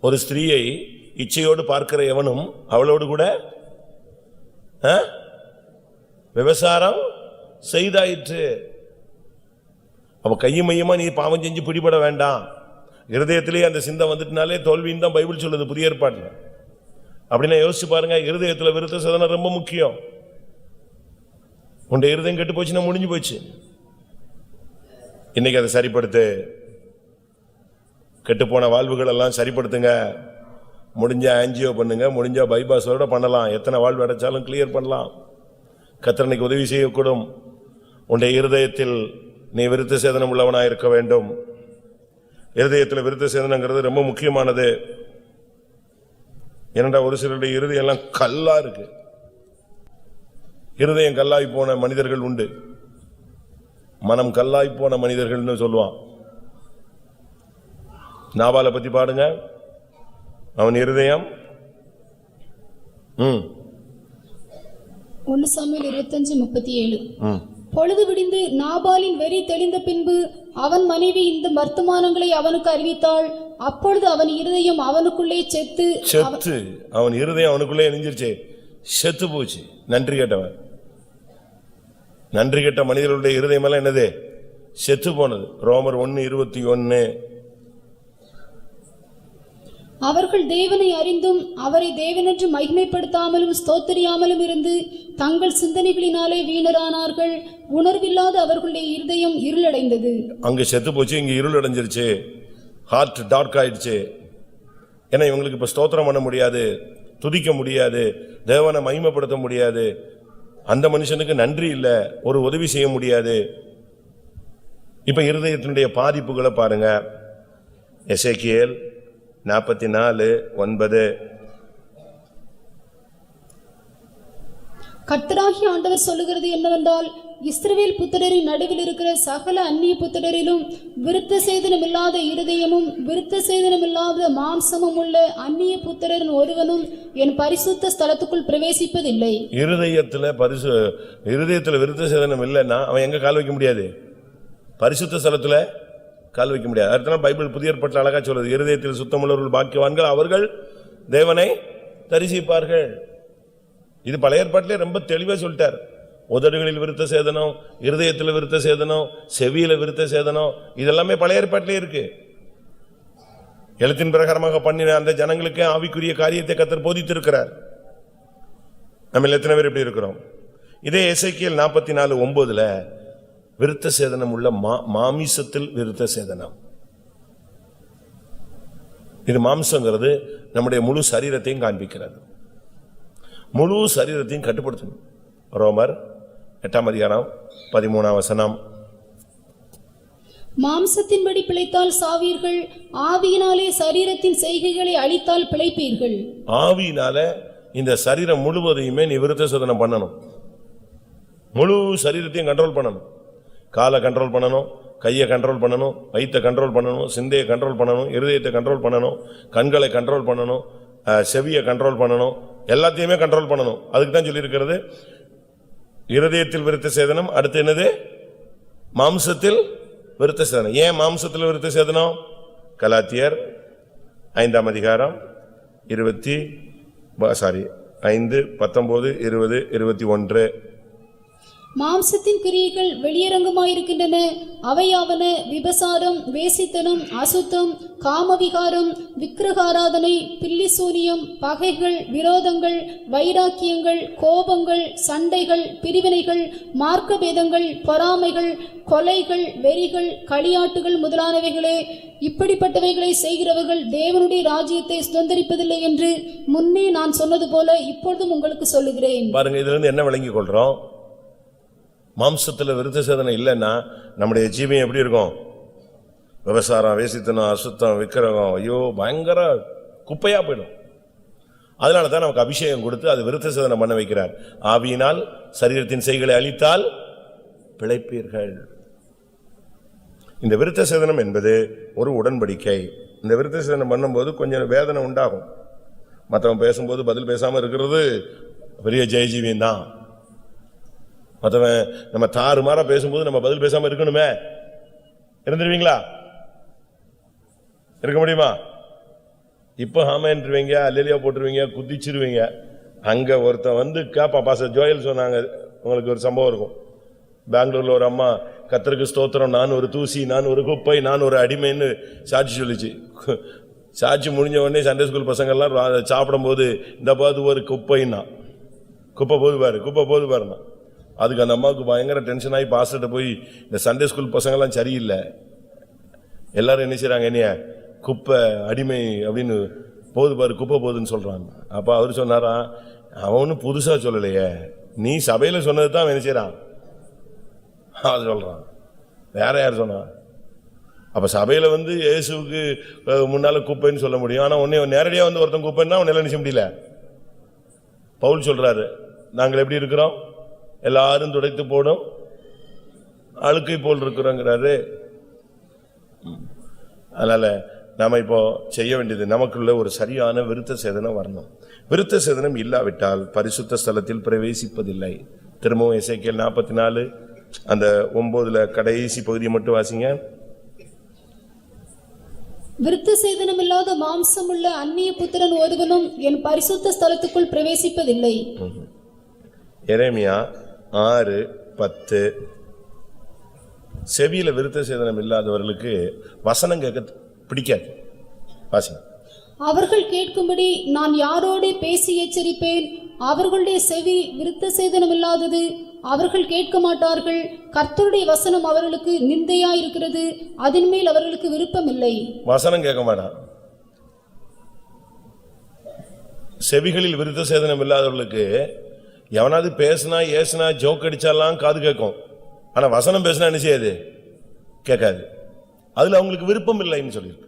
ஒரு ஸ்திரீயை இச்சையோடு பார்க்கிற எவனும் அவளோடு கூட விபசாரம் செய்தாயிற்று. அவ கையும் மையமா நீ பாவம் செஞ்சு பிடிபட வேண்டாம். இருதயத்திலேயே அந்த சிந்தை வந்துட்டுனாலே தோல்வின்னு தான் பைபிள் சொல்லுது புதிய ஏற்பாட்டுல. அப்படின்னா யோசிச்சு பாருங்க, இருதயத்துல விருத்த சேதனம் ரொம்ப முக்கியம். உன்னுடைய இருதயம் கெட்டு போச்சுன்னா முடிஞ்சு போச்சு. இன்னைக்கு அதை சரிப்படுத்து. கெட்டுப்போன வாழ்வுகள் எல்லாம் சரிப்படுத்துங்க. முடிஞ்சா ஆஞ்சியோ பண்ணுங்க, முடிஞ்சா பைபாஸோட பண்ணலாம். எத்தனை வாழ்வு அடைச்சாலும் கிளியர் பண்ணலாம். கர்த்தர் உதவி செய்யக்கூடும். உன்னுடைய இருதயத்தில் நீ விருத்த சேதனம் உள்ளவனாய் இருக்க வேண்டும். இருதயத்தில் விருத்த சேதனங்கிறது ரொம்ப முக்கியமானது. ஏனென்றா ஒரு சிலருடைய இருதயம் எல்லாம் கல்லா இருக்கு. இருதயம் கல்லாய் போன மனிதர்கள் உண்டு. மனம் கல்லாய் போன மனிதர்கள்னு சொல்லுவான். நாபாலை பத்தி பாடுங்க. அவன் இருதயம் 1 சாமுவேல் 25:37. பொழுது விடிந்து நாபாலின் வெறி தெளிந்த பின்பு அவன் மனைவி இந்த வர்த்தமானங்களை அவனுக்கு அறிவித்தாள். அப்பொழுது அவன் இருதயம் அவனுக்குள்ளே செத்து அவன் இருதயம் அவனுக்குள்ளே எரிஞ்சிருச்சு, செத்து போச்சு. நன்றி கேட்டவன். நன்றி கேட்ட மனிதர்களுடைய இருதயம் எல்லாம் என்னது? செத்து போனது. ரோமர் 1:21. அவர்கள் தேவனை அறிந்தும் அவரை தேவனென்று மகிமைப்படுத்தாமலும் ஸ்தோத்திரியாமலும் இருந்து தங்கள் சிந்தனைகளினாலே வீணரானார்கள். உணர்வில்லாத அவர்களுடைய இருதயம் இருளடைந்தது. அங்க செத்து போச்சு, இங்க இருள் அடைஞ்சிருச்சு. ஹார்ட் டார்க் ஆயிடுச்சு. ஏன்னா இவங்களுக்கு இப்ப ஸ்தோத்திரம் பண்ண முடியாது, துதிக்க முடியாது, தேவனை மகிமைப்படுத்த முடியாது. அந்த மனுஷனுக்கு நன்றி இல்ல, ஒரு உதவி செய்ய முடியாது. இப்ப இருதயத்தினுடைய பாதிப்புகளை பாருங்க. எசேக்கியேல் 44:9. கர்த்தராகிய ஆண்டவர் சொல்லுகிறது என்னவென்றால், இஸ்ரவேல் புத்திரரின் நடுவில் இருக்கிற சகல அந்நிய புத்திரரிலும் விருத்த சேதனம் இல்லாத இருதயமும் விருத்த சேதனம் இல்லாத மாம்சமும் உள்ள அந்நிய புத்திரரின் ஒருவனும் என் பரிசுத்த ஸ்தலத்துக்குள் பிரவேசிப்பதில்லை. இருதயத்துல விருத்த சேதனம் இல்லைன்னா அவன் எங்க கால் வைக்க முடியாது? பரிசுத்த ஸ்தலத்துல கால் வைக்க முடியாது. அடுத்த பைபிள் புதிய ஏற்பாட்டில் அழகா சொல்றது, இருதயத்தில் சுத்தமுள்ளவர்கள் பாக்கியவான்கள், அவர்கள் தேவனை தரிசிப்பார்கள். இது பழைய ஏற்பாட்டிலே ரொம்ப தெளிவா சொல்லிட்டார். உதடுகளில் விருத்த சேதனம், இருதயத்தில் விருத்த சேதனம், செவியில விருத்த சேதனம், இதெல்லாமே பழைய ஏற்பாட்டிலே இருக்கு. எழுத்தின் பிரகாரமாக பண்ணின அந்த ஜனங்களுக்கு ஆவிக்குரிய காரியத்தை கர்த்தர் போதித்திருக்கிறார். நம்ம எத்தனை பேர் எப்படி இருக்கிறோம்? இதே எசேக்கியேல் 44:9 விருத்த சேதனம் உள்ள மாமிசத்தில் விருத்த சேதனம். இது மாம்சங்கிறது நம்முடைய முழு சரீரத்தையும் காண்பிக்கிறது. முழு சரீரத்தையும் கட்டுப்படுத்தணும். ரோமர் 8:13. மாம்சத்தின்படி பிழைத்தால் சாவீர்கள், ஆவியினாலே சரீரத்தின் செய்கைகளை அழித்தால் பிழைப்பீர்கள். ஆவியினால இந்த சரீரம் முழுவதையுமே நீ விருத்த சேதனம் பண்ணணும். முழு சரீரத்தையும் கண்ட்ரோல் பண்ணணும். காலை கண்ட்ரோல் பண்ணணும், கையை கண்ட்ரோல் பண்ணணும், வயிற்றை கண்ட்ரோல் பண்ணணும், சிந்தையை கண்ட்ரோல் பண்ணணும், இருதயத்தை கண்ட்ரோல் பண்ணணும், கண்களை கண்ட்ரோல் பண்ணணும், செவியை கண்ட்ரோல் பண்ணணும், எல்லாத்தையுமே கண்ட்ரோல் பண்ணணும். அதுக்கு தான் சொல்லி இருக்கிறது இருதயத்தில் விருத்த சேதனம். அடுத்து என்னது? மாம்சத்தில் விருத்த சேதனம். ஏன் மாம்சத்தில் விருத்த சேதனம்? கலாத்தியர் 5:19-20-21. மாம்சத்தின் கிரியைகள் வெளியரங்கமாயிருக்கின்றன. அவையாவன விபசாரம், வேசித்தனம், அசுத்தம், காமவிகாரம், விக்கிரகாராதனை, பில்லிசூனியம், பகைகள், விரோதங்கள், வைராக்கியங்கள், கோபங்கள், சண்டைகள், பிரிவினைகள், மார்க்கபேதங்கள், பொறாமைகள், கொலைகள், வெறிகள், களியாட்டுகள் முதலானவைகளே. இப்படிப்பட்டவைகளை செய்கிறவர்கள் தேவனுடைய ராஜ்யத்தை சுதந்தரிப்பதில்லை என்று முன்னே நான் சொன்னது போல இப்பொழுதும் உங்களுக்கு சொல்லுகிறேன். பாருங்க, இதுல இருந்து என்ன விளங்கிக் கொள்றோம்? மாம்சத்துல விருத்த சேதனம் இல்லைன்னா நம்முடைய ஜீவியம் எப்படி இருக்கும்? விபசாரம், வேசித்தனம், அசுத்தம், விக்கிரகம், ஐயோ பயங்கர குப்பையா போயிடும். அதனாலதான் நமக்கு அபிஷேகம் கொடுத்து அது விருத்த சேதனம் பண்ண வைக்கிறார். ஆவியினால் சரீரத்தின் செய்களை அழித்தால் பிழைப்பீர்கள். இந்த விருத்த சேதனம் என்பது ஒரு உடன்படிக்கை. இந்த விருத்த சேதனம் பண்ணும்போது கொஞ்சம் வேதனை உண்டாகும். மற்றவன் பேசும்போது பதில் பேசாம இருக்கிறது பெரிய ஜெயஜீவியம் தான். மற்றவன் நம்ம தாறுமாறா பேசும்போது நம்ம பதில் பேசாம இருக்கணுமே. இருந்துருவீங்களா? இருக்க முடியுமா? இப்ப ஆமேன்றுவீங்க, அல்லேலியா போட்டுருவீங்க, குதிச்சிருவீங்க. அங்க ஒருத்தன் வந்து கேப்பா, பாஸ்டர் ஜோயல் சொன்னாங்க, உங்களுக்கு ஒரு சம்பவம் இருக்கும். பெங்களூர்ல ஒரு அம்மா கர்த்தருக்கு ஸ்தோத்திரம், நான் ஒரு தூசி, நான் ஒரு குப்பை, நான் ஒரு அடிமைன்னு சாட்சி சொல்லிச்சு. சாட்சி முடிஞ்ச உடனே சண்டே ஸ்கூல் பசங்கள்லாம் சாப்பிடும் போது இந்த பாது ஒரு குப்பைன்னா, குப்பை போது பாருன்னா. அதுக்கு அந்த அம்மாவுக்கு பயங்கர டென்ஷன் ஆகி பாஸ்டர்ட்ட போய், இந்த சண்டே ஸ்கூல் பசங்கள்லாம் சரியில்லை, எல்லாரும் என்ன செய்றாங்க, என்னைய குப்பை அடிமை அப்படின்னு போது குப்பை போதுன்னு சொல்றாங்க. அப்ப அவரு சொன்னாரா, அவனு புதுசா சொல்லலையே, நீ சபையில சொன்னது தான் என்ன செய்யறான் அவன் சொல்றான், வேற யார் சொன்னா? அப்ப சபையில இயேசுவுக்கு முன்னால குப்பைன்னு சொல்ல முடியும், ஆனா உன்னை நேரடியா ஒருத்தன் குப்பைன்னா உன்னை நினைச்ச முடியல. பவுல் சொல்றாரு, நாங்கள் எப்படி இருக்கிறோம், எல்லாரும் துடைத்து போடும் அழுக்கை போல் இருக்கிறோங்கிறாரு. அதனால நாம இப்போ செய்ய வேண்டியது, நமக்குள்ள ஒரு சரியான விருத்த சேதனம் வரணும். விருத்த சேதனம் இல்லாவிட்டால் பரிசுத்த ஸ்தலத்தில் பிரவேசிப்பதில்லை. திரும்பவும் எசேக்கியேல் 44 அந்த 9 கடைசி பகுதியை மட்டும் வாசிங்க. விருத்த சேதனம் இல்லாத மாம்சம் உள்ள அந்நிய புத்திரன் ஒருவனும் என் பரிசுத்த ஸ்தலத்துக்குள் பிரவேசிப்பதில்லை. எரேமியா 6:10. செவியில விருத்த சேதனம் இல்லாதவர்களுக்கு வசனம் கேட்க பிடிக்காது. வாசிங்க. அவர்கள் கேட்கும்படி நான் யாரோடு பேசி எச்சரிப்பேன், அவர்களுடைய செவி விருத்த சேதனம் இல்லாதது, அவர்கள் கேட்க மாட்டார்கள். கர்த்தருடைய வசனம் அவர்களுக்கு நிந்தையாயிருக்கிறது, அதன் மேல் அவர்களுக்கு விருப்பம் இல்லை. வசனம் கேட்க மாட்டான். செவிகளில் விருத்த சேதனம் இல்லாதவர்களுக்கு எவனாவது பேசினா ஏசினா ஜோக் அடிச்சாலாம் காது கேட்கும், ஆனா வசனம் பேசினா என்ன செய்யாது, கேட்காது. அதுல அவங்களுக்கு விருப்பம் இல்லைன்னு சொல்லியிருக்கு.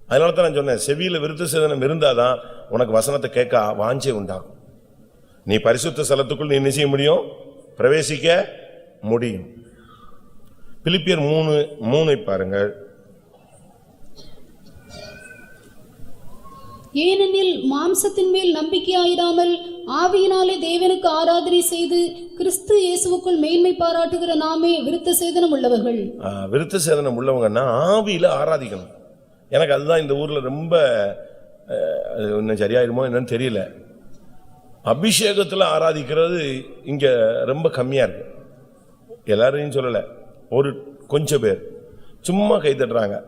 அதனால தான் நான் சொன்னேன், செவியில விருத்த சேதனம் இருந்தாதான் உனக்கு வசனத்தை கேட்க வாஞ்சை உண்டாகும். நீ பரிசுத்த ஸ்தலத்துக்குள் நீ என்ன செய்ய முடியும், பிரவேசிக்க முடியும். பிலிப்பியர் 3:3 பாருங்கள். ஏனெனில் மாம்சத்தின் மேல் நம்பிக்கையாயிராமல் ஆவியினாலே தேவனுக்கு ஆராதனை செய்து கிறிஸ்து இயேசுவுக்குள் மேன்மை பாராட்டுகிற நாமே விருத்த சேதனம் உள்ளவர்கள். விருத்த சேதனம் உள்ளவங்கன்னா ஆவியில ஆராதிக்கணும். எனக்கு அதுதான் இந்த ஊர்ல ரொம்ப இன்னும் சரியாயிருமோ என்னன்னு தெரியல, அபிஷேகத்துல ஆராதிக்கிறது இங்க ரொம்ப கம்மியா இருக்கு. எல்லாரையும் சொல்லல, ஒரு கொஞ்சம் பேர் சும்மா கை தட்டுறாங்க.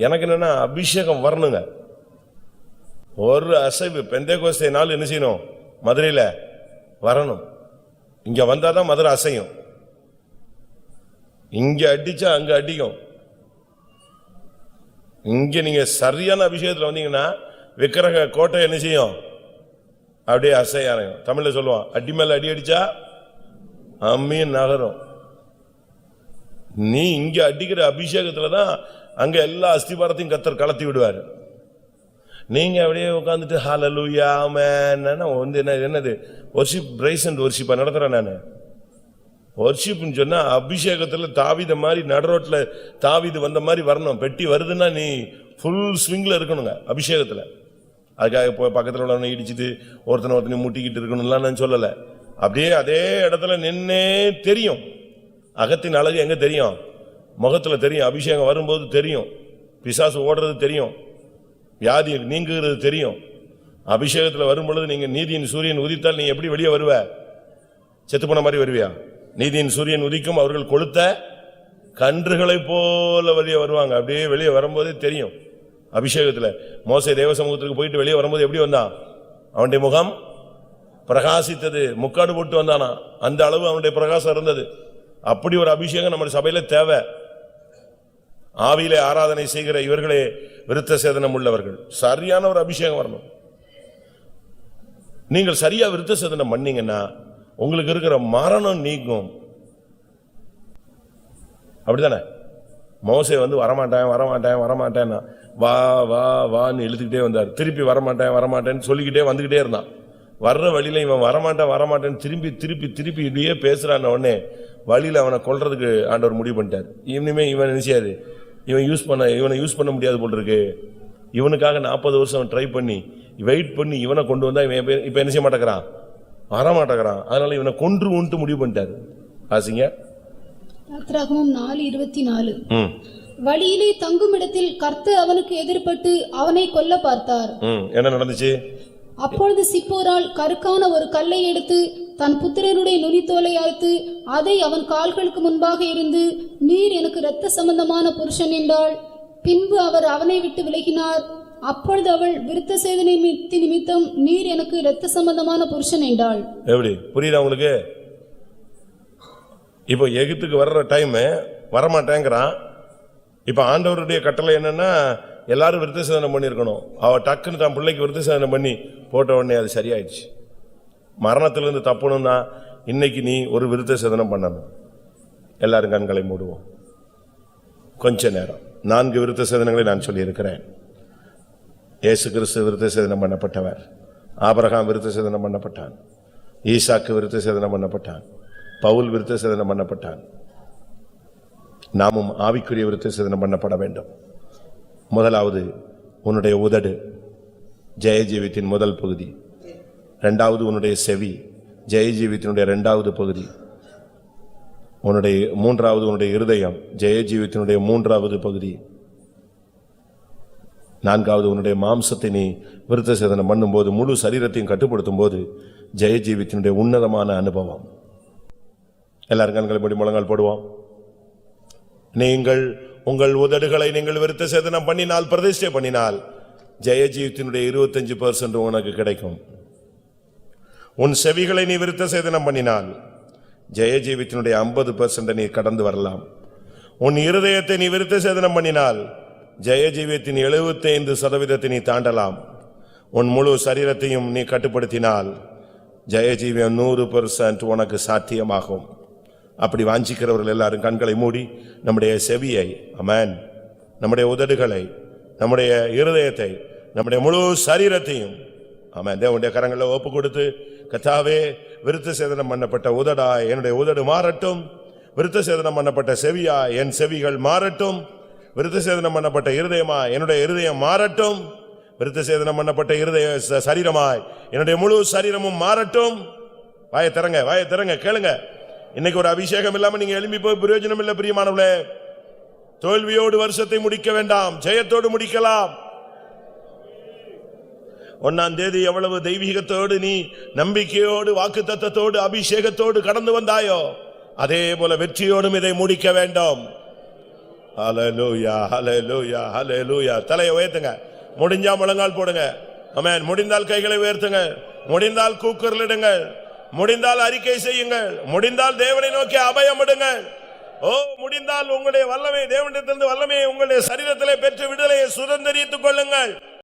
எனக்கு என்னன்னா அபிஷேகம் வரணுங்க. ஒரு அசைவு பெந்தேகோஸ்தே நாள் என்ன செய்யணும், மதுரையில வரணும். இங்க வந்தாதான் மதுரை அசையும். இங்க அடிச்சா அங்க அடிக்கும். இங்க நீங்க சரியான அபிஷேகத்துல வந்தீங்கன்னா விக்கிரக கோட்டை என்ன செய்யும், அப்படியே அசையும். தமிழ்ல சொல்லுவான், அடி மேல அடி அடிச்சா அம்மியும் நகரும். நீ இங்க அடிக்கிற அபிஷேகத்துலதான் அங்க எல்லா அஸ்திபாரத்தையும் கர்த்தர் கலத்தி விடுவாரு. நீங்க அப்படியே உட்காந்துட்டு ஹல்லேலூயா ஆமென் என்னது வொர்ஷிப், பிரைஸ் அண்ட் வொர்ஷிப்பா நடத்துறேன் நானு. வொர்ஷிப்னு சொன்னா அபிஷேகத்துல தாவீத மாதிரி நடுரோட்ல தாவீது வந்த மாதிரி வரணும். பெட்டி வருதுன்னா நீ ஃபுல் ஸ்விங்ல இருக்கணுங்க அபிஷேகத்துல. அதுக்காக பக்கத்துல உள்ளவனை இடிச்சுட்டு ஒருத்தனை முட்டிக்கிட்டு இருக்கணும்லாம் நான் சொல்லல. அப்படியே அதே இடத்துல நின்னே தெரியும். அகத்தின் அழகு எங்க தெரியும், முகத்துல தெரியும். அபிஷேகம் வரும்போது தெரியும், பிசாசு ஓடுறது தெரியும், வியாதி நீங்குகிறது தெரியும். அபிஷேகத்துல வரும் பொழுது நீங்க நீதியின் சூரியன் உதித்தால் நீ எப்படி வெளியே வருவ, செத்து போன மாதிரி வருவியா? நீதியின் சூரியன் உதிக்கும், அவர்கள் கொளுத்த கன்றுகளை போல வெளியே வருவாங்க. அப்படியே வெளியே வரும்போதே தெரியும் அபிஷேகத்துல. மோசே தேவ சமூகத்துக்கு போயிட்டு வெளியே வரும்போது எப்படி வந்தான், அவனுடைய முகம் பிரகாசித்தது, முக்காடு போட்டு வந்தானா, அந்த அளவு அவனுடைய பிரகாசம் இருந்தது. அப்படி ஒரு அபிஷேகம் நம்ம சபையில தேவை. ஆவியிலே ஆராதனை செய்கிற இவர்களே விருத்த சேதனம் உள்ளவர்கள். சரியான ஒரு அபிஷேகம் வரணும். நீங்கள் சரியா விருத்த சேதனம் பண்ணீங்கன்னா உங்களுக்கு இருக்கிற மரணம் நீங்கும். அப்படித்தானே? மோசே வரமாட்டேன் வா வா வான்னு இழுத்துக்கிட்டே வந்தார். திருப்பி வரமாட்டேன்னு சொல்லிக்கிட்டே வந்துகிட்டே இருந்தான். வர்ற வழியில இவன் வரமாட்டேன்னு திருப்பி திருப்பி திருப்பி இப்படியே பேசுறான். உடனே வழியில அவனை கொல்றதுக்கு ஆண்டவர் முடிவு பண்ணிட்டார். இனிமே இவன் நினைச்சாரு, இவனை யூஸ் பண்ண முடியாது போல் இருக்கு. இவனுக்காக 40 வருஷம் ட்ரை பண்ணி வெயிட் பண்ணி இவனை கொண்டு வந்தா இவன் இப்ப என்ன செய்ய மாட்டேங்கிறான், வரமாட்டேங்கிறான். அதனால இவனை கொன்று முடிவு பண்ணிட்டாரு. ஆசிங்க 4:24. வழியிலே தங்கும் இடத்தில் கர்த்தர் அவனுக்கு எதிர்பட்டு அவனை கொல்ல பார்த்தார். என்ன நடந்துச்சு? அப்பொழுது சிப்போரால் கருக்கான ஒரு கல்லை எடுத்து தன் புத்திரனுடைய நுனித்தோலை அறுத்து அதை அவன் கால்களுக்கு முன்பாக இருந்து, நீர் எனக்கு இரத்த சம்பந்தமான புருஷன் என்றாள். பின்பு அவர் அவனை விட்டு விலகினார். அப்பொழுது அவள், விருத்த சேதனை நிமித்தம் நீர் எனக்கு இரத்த சம்பந்தமான புருஷன் என்றாள். எப்படி புரியுதா உங்களுக்கு? இப்போ எகிப்துக்கு வர்ற டைம் வரமாட்டேங்கிறான். இப்ப ஆண்டவருடைய கட்டளை என்னன்னா, எல்லாரும் விருத்த சேதனம் பண்ணிருக்கணும். அவ டக்குன்னு தான் பிள்ளைக்கு விருத்த சேதனம் பண்ணி போட்ட உடனே அது சரியாயிடுச்சு. மரணத்திலிருந்து தப்பணும்னா இன்னைக்கு நீ ஒரு விருத்த சேதனம் பண்ணணும். எல்லாரும் கண்களை மூடுவோம் கொஞ்ச நேரம். 4 விருத்த சேதனங்களை நான் சொல்லி இருக்கிறேன். இயேசு கிறிஸ்து விருத்த சேதனம் பண்ணப்பட்டவர். ஆபிரகாம் விருத்த சேதனம் பண்ணப்பட்டான். ஈசாக்கு விருத்த சேதனம் பண்ணப்பட்டான். பவுல் விருத்த சேதனம் பண்ணப்பட்டான். நாமும் ஆவிக்குரிய விருத்த சேதனம் பண்ணப்பட வேண்டும். முதலாவது உன்னுடைய உதடு, ஜெயஜீவித்தின் முதல் பகுதி. இரண்டாவது உன்னுடைய செவி, ஜெயஜீவித்தினுடைய இரண்டாவது பகுதி. மூன்றாவது உன்னுடைய இருதயம், ஜெயஜீவித்தினுடைய மூன்றாவது பகுதி. நான்காவது உன்னுடைய மாம்சத்தை நீ விருத்த சேதனம் பண்ணும்போது, முழு சரீரத்தையும் கட்டுப்படுத்தும் போது, ஜெயஜீவித்தினுடைய உன்னதமான அனுபவம். எல்லாரும் கண்களை மூடி முழங்கால் போடுவோம். நீங்கள் உங்கள் உதடுகளை நீங்கள் விருத்த சேதனம் பண்ணினால், பிரதிஷ்டை பண்ணினால், ஜெயஜீவித்தினுடைய 25% உனக்கு கிடைக்கும். உன் செவிகளை நீ விருத்த சேதனம் பண்ணினால், ஜெயஜீவித்தினுடைய 50% நீ கடந்து வரலாம். உன் இருதயத்தை நீ விருத்த சேதனம் பண்ணினால், ஜெயஜீவியத்தின் 75% நீ தாண்டலாம். உன் முழு சரீரத்தையும் நீ கட்டுப்படுத்தினால், ஜெயஜீவியம் 100% உனக்கு சாத்தியமாகும். அப்படி வாஞ்சிக்கிறவர்கள் எல்லாரும் கண்களை மூடி நம்முடைய செவியை, ஆமென், நம்முடைய உதடுகளை, நம்முடைய இருதயத்தை, நம்முடைய முழு சரீரத்தையும், ஆமென், தேவனுடைய கரங்களை ஒப்பு கொடுத்து, கர்த்தாவே, விருத்த சேதனம் பண்ணப்பட்ட உதடா என்னுடைய உதடு மாறட்டும், விருத்த சேதனம் பண்ணப்பட்ட செவியா என் செவிகள் மாறட்டும், விருத்த சேதனம் பண்ணப்பட்ட இருதயமா என்னுடைய இருதயம் மாறட்டும், விருத்த சேதனம் பண்ணப்பட்ட இருதய சரீரமாய் என்னுடைய முழு சரீரமும் மாறட்டும். வாயை திறங்க, கேளுங்க. இன்னைக்கு ஒரு அபிஷேகம் இல்லாம நீங்க எழும்பி போய் பிரயோஜனம் இல்ல பிரியமானவர்களே. தோல்வியோடு வருஷத்தை முடிக்க வேண்டாம், ஜெயத்தோடு முடிக்கலாம். 1ஆம் தேதி எவ்வளவு தெய்வீகத்தோடு நீ நம்பிக்கையோடு வாக்குத்தத்தத்தோடு அபிஷேகத்தோடு கடந்து வந்தாயோ, அதே போல வெற்றியோடும் இதை முடிக்க வேண்டும். ஹல்லேலூயா, ஹல்லேலூயா, ஹல்லேலூயா. தலையை உயர்த்துங்க. முடிஞ்சா முழங்கால் போடுங்க. ஆமென். முடிந்தால் கைகளை உயர்த்துங்க. முடிந்தால் கூக்குரலிடுங்கள். முடிந்தால் அறிக்கை செய்யுங்கள். முடிந்தால் தேவனை நோக்கி அபயமிடுங்கள். முடிந்தால் உங்களுடைய வல்லமை, தேவனிடத்திலிருந்து வல்லமையை உங்களுடைய சரீரத்திலே பெற்று விடுதலையை சுதந்தரித்துக் கொள்ளுங்கள்.